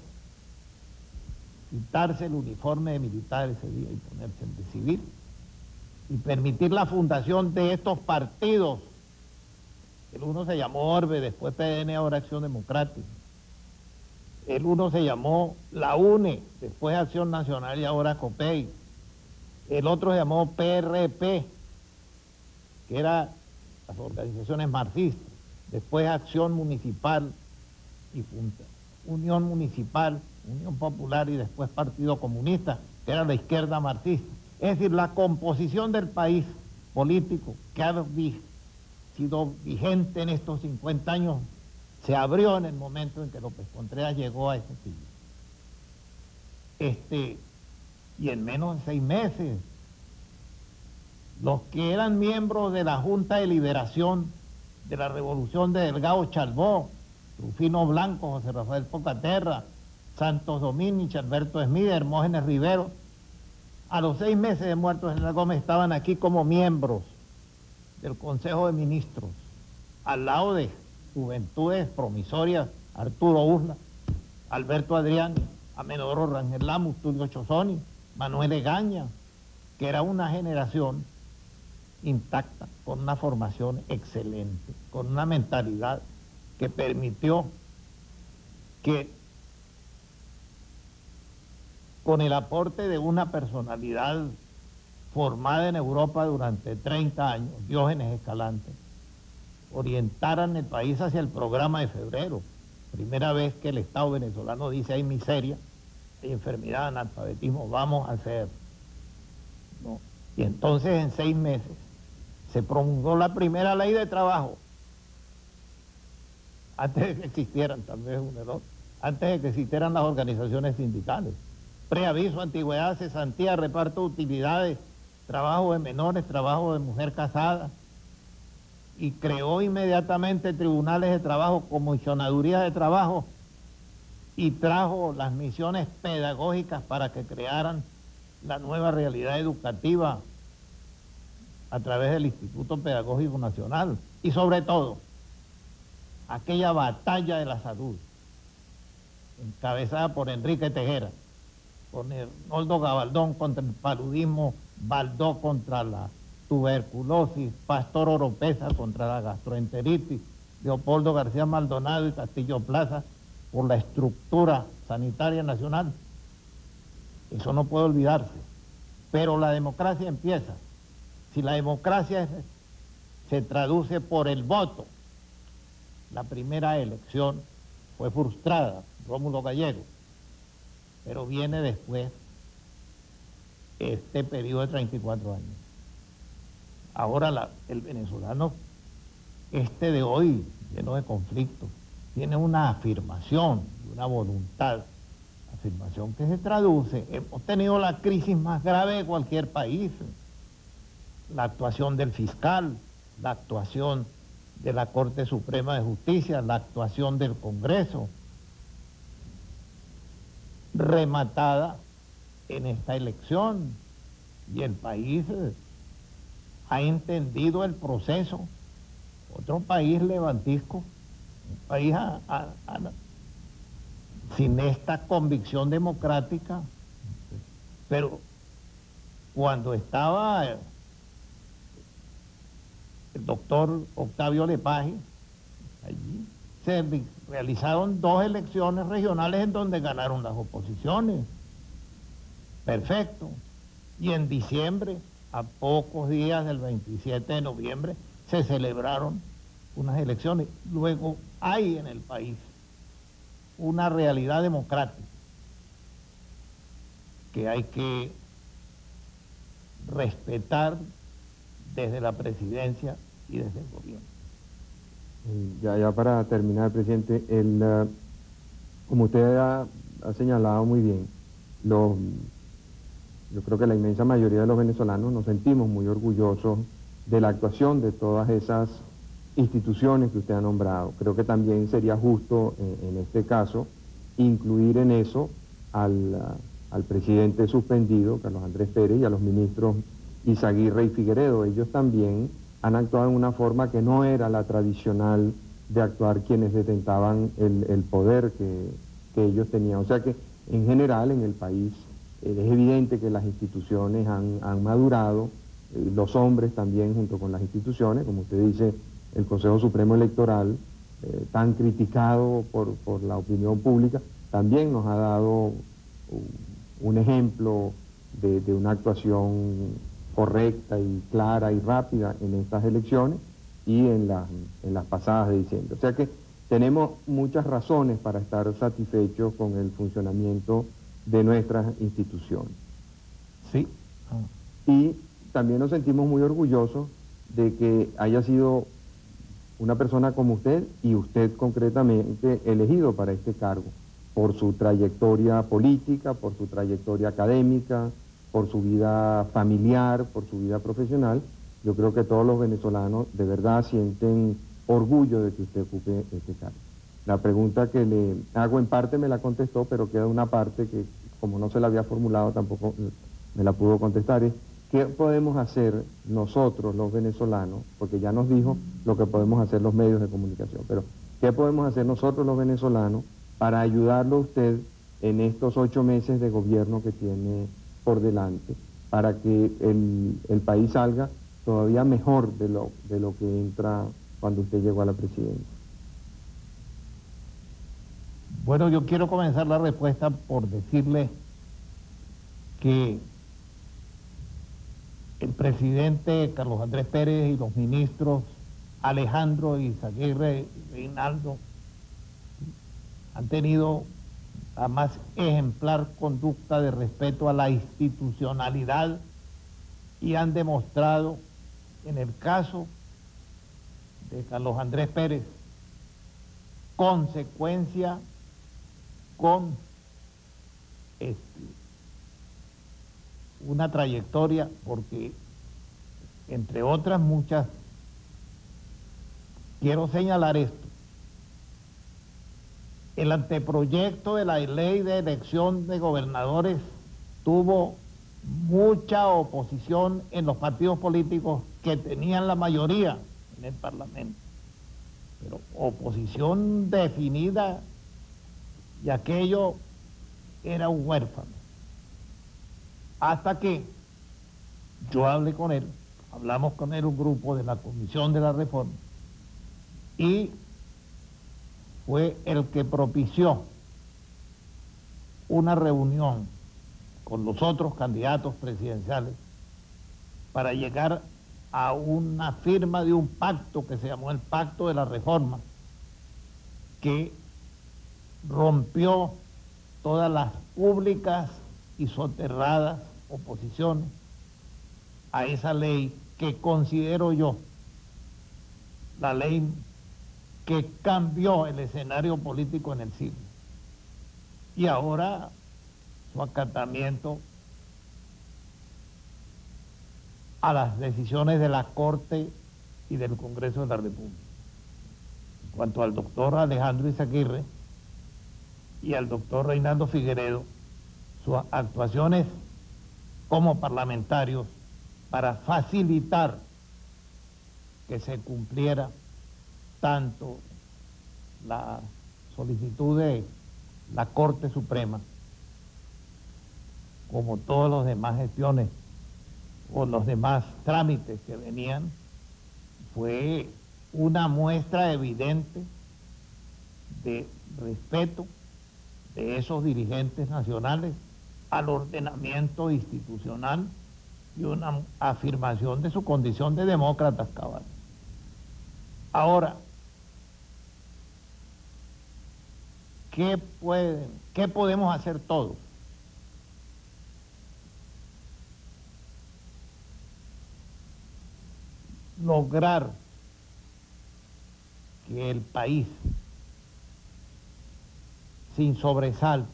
quitarse el uniforme de militar ese día y ponerse el de civil y permitir la fundación de estos partidos. El uno se llamó Orbe, después PDN, ahora Acción Democrática. El uno se llamó La UNE, después Acción Nacional y ahora COPEI. El otro se llamó PRP, que eran las organizaciones marxistas, después Acción Municipal y Unión Municipal, Unión Popular y después Partido Comunista, que era la izquierda marxista. Es decir, la composición del país político que ha sido vigente en estos 50 años se abrió en el momento en que López Contreras llegó a ese siglo. Y en menos de 6 meses, los que eran miembros de la Junta de Liberación de la Revolución de Delgado Chalbó, Rufino Blanco, José Rafael Pocaterra, Santos Domínguez, Alberto Esmida, Hermógenes Rivero, a los 6 meses de muerto el general Gómez estaban aquí como miembros del Consejo de Ministros, al lado de Juventudes Promisorias, Arturo Usla, Alberto Adrián, Amenodoro Rangel Lamus, Tulio Chozoni, Manuel Egaña, que era una generación intacta, con una formación excelente, con una mentalidad que permitió que con el aporte de una personalidad formada en Europa durante 30 años, Diógenes Escalante, orientaran el país hacia el programa de febrero. Primera vez que el Estado venezolano dice hay miseria, hay enfermedad, analfabetismo, vamos a hacer, ¿no? Y entonces en 6 meses se promulgó la primera ley de trabajo, antes de que existieran, tal vez un error, antes de que existieran las organizaciones sindicales. Preaviso, antigüedad, cesantía, reparto de utilidades, trabajo de menores, trabajo de mujer casada, y creó inmediatamente tribunales de trabajo, comisionadurías de trabajo, y trajo las misiones pedagógicas para que crearan la nueva realidad educativa a través del Instituto Pedagógico Nacional. Y sobre todo, aquella batalla de la salud, encabezada por Enrique Tejera, con Arnoldo Gabaldón contra el paludismo, Baldó contra la tuberculosis, Pastor Oropesa contra la gastroenteritis, Leopoldo García Maldonado y Castillo Plaza por la estructura sanitaria nacional. Eso no puede olvidarse. Pero la democracia empieza. Si la democracia se traduce por el voto, la primera elección fue frustrada, Rómulo Gallego, pero viene después este periodo de 34 años. Ahora el venezolano, de hoy, lleno de conflictos, tiene una afirmación, una voluntad, afirmación que se traduce. Hemos tenido la crisis más grave de cualquier país, la actuación del fiscal, la actuación de la Corte Suprema de Justicia, la actuación del Congreso, rematada en esta elección, y el país ha entendido el proceso. Otro país levantisco, un país sin esta convicción democrática, pero cuando estaba el doctor Octavio Lepage, allí se realizaron 2 elecciones regionales en donde ganaron las oposiciones. Perfecto. Y en diciembre, a pocos días del 27 de noviembre, se celebraron unas elecciones. Luego hay en el país una realidad democrática que hay que respetar desde la presidencia y desde el gobierno. Ya para terminar, presidente, como usted ha señalado muy bien, yo creo que la inmensa mayoría de los venezolanos nos sentimos muy orgullosos de la actuación de todas esas instituciones que usted ha nombrado. Creo que también sería justo en este caso incluir en eso al presidente suspendido, Carlos Andrés Pérez, y a los ministros Izaguirre y Figueredo. Ellos también han actuado en una forma que no era la tradicional de actuar quienes detentaban el poder que ellos tenían. O sea que en general en el país es evidente que las instituciones han madurado, los hombres también junto con las instituciones, como usted dice, el Consejo Supremo Electoral, tan criticado por la opinión pública, también nos ha dado un ejemplo de una actuación correcta y clara y rápida en estas elecciones y en las pasadas de diciembre. O sea que tenemos muchas razones para estar satisfechos con el funcionamiento de nuestras instituciones. Sí. Y también nos sentimos muy orgullosos de que haya sido una persona como usted, y usted concretamente, elegido para este cargo, por su trayectoria política, por su trayectoria académica, por su vida familiar, por su vida profesional. Yo creo que todos los venezolanos de verdad sienten orgullo de que usted ocupe este cargo. La pregunta que le hago en parte me la contestó, pero queda una parte que, como no se la había formulado, tampoco me la pudo contestar, es ¿qué podemos hacer nosotros los venezolanos? Porque ya nos dijo lo que podemos hacer los medios de comunicación, pero ¿qué podemos hacer nosotros los venezolanos para ayudarlo a usted en estos 8 meses de gobierno que tiene por delante, para que el país salga todavía mejor de lo que entra cuando usted llegó a la presidencia? Bueno, yo quiero comenzar la respuesta por decirle que el presidente Carlos Andrés Pérez y los ministros Alejandro Izaguirre y Reinaldo han tenido la más ejemplar conducta de respeto a la institucionalidad y han demostrado, en el caso de Carlos Andrés Pérez, consecuencia con una trayectoria, porque entre otras muchas, quiero señalar esto: el anteproyecto de la ley de elección de gobernadores tuvo mucha oposición en los partidos políticos que tenían la mayoría en el Parlamento, pero oposición definida, y aquello era un huérfano. Hasta que yo hablamos con él un grupo de la Comisión de la Reforma, y fue el que propició una reunión con los otros candidatos presidenciales para llegar a una firma de un pacto que se llamó el Pacto de la Reforma, que rompió todas las públicas y soterradas oposiciones a esa ley que considero yo la ley que cambió el escenario político en el siglo. Y ahora su acatamiento a las decisiones de la Corte y del Congreso de la República. En cuanto al doctor Alejandro Izaguirre y al doctor Reinaldo Figueredo, sus actuaciones como parlamentarios para facilitar que se cumpliera tanto la solicitud de la Corte Suprema como todas las demás gestiones o los demás trámites que venían, fue una muestra evidente de respeto de esos dirigentes nacionales al ordenamiento institucional y una afirmación de su condición de demócratas cabales. Ahora, ¿qué podemos hacer todos? Lograr que el país, sin sobresalto,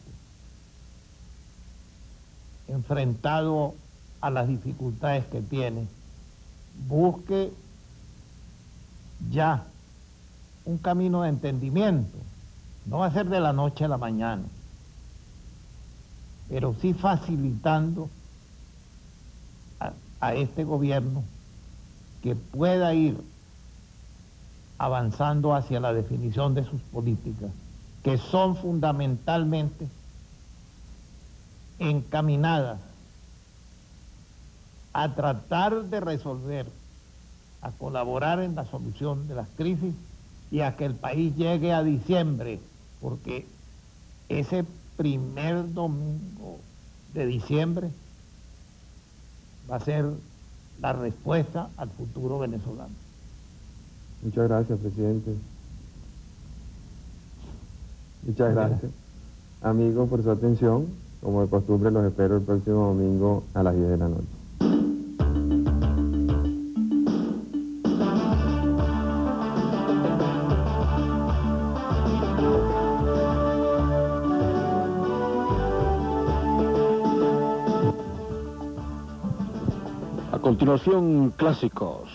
enfrentado a las dificultades que tiene, busque ya un camino de entendimiento. No va a ser de la noche a la mañana, pero sí facilitando a este gobierno que pueda ir avanzando hacia la definición de sus políticas, que son fundamentalmente encaminadas a tratar de resolver, a colaborar en la solución de las crisis y a que el país llegue a diciembre, porque ese primer domingo de diciembre va a ser la respuesta al futuro venezolano. Muchas gracias, presidente. Muchas gracias, amigos, por su atención. Como de costumbre, los espero el próximo domingo a las 10 de la noche. A continuación, clásicos.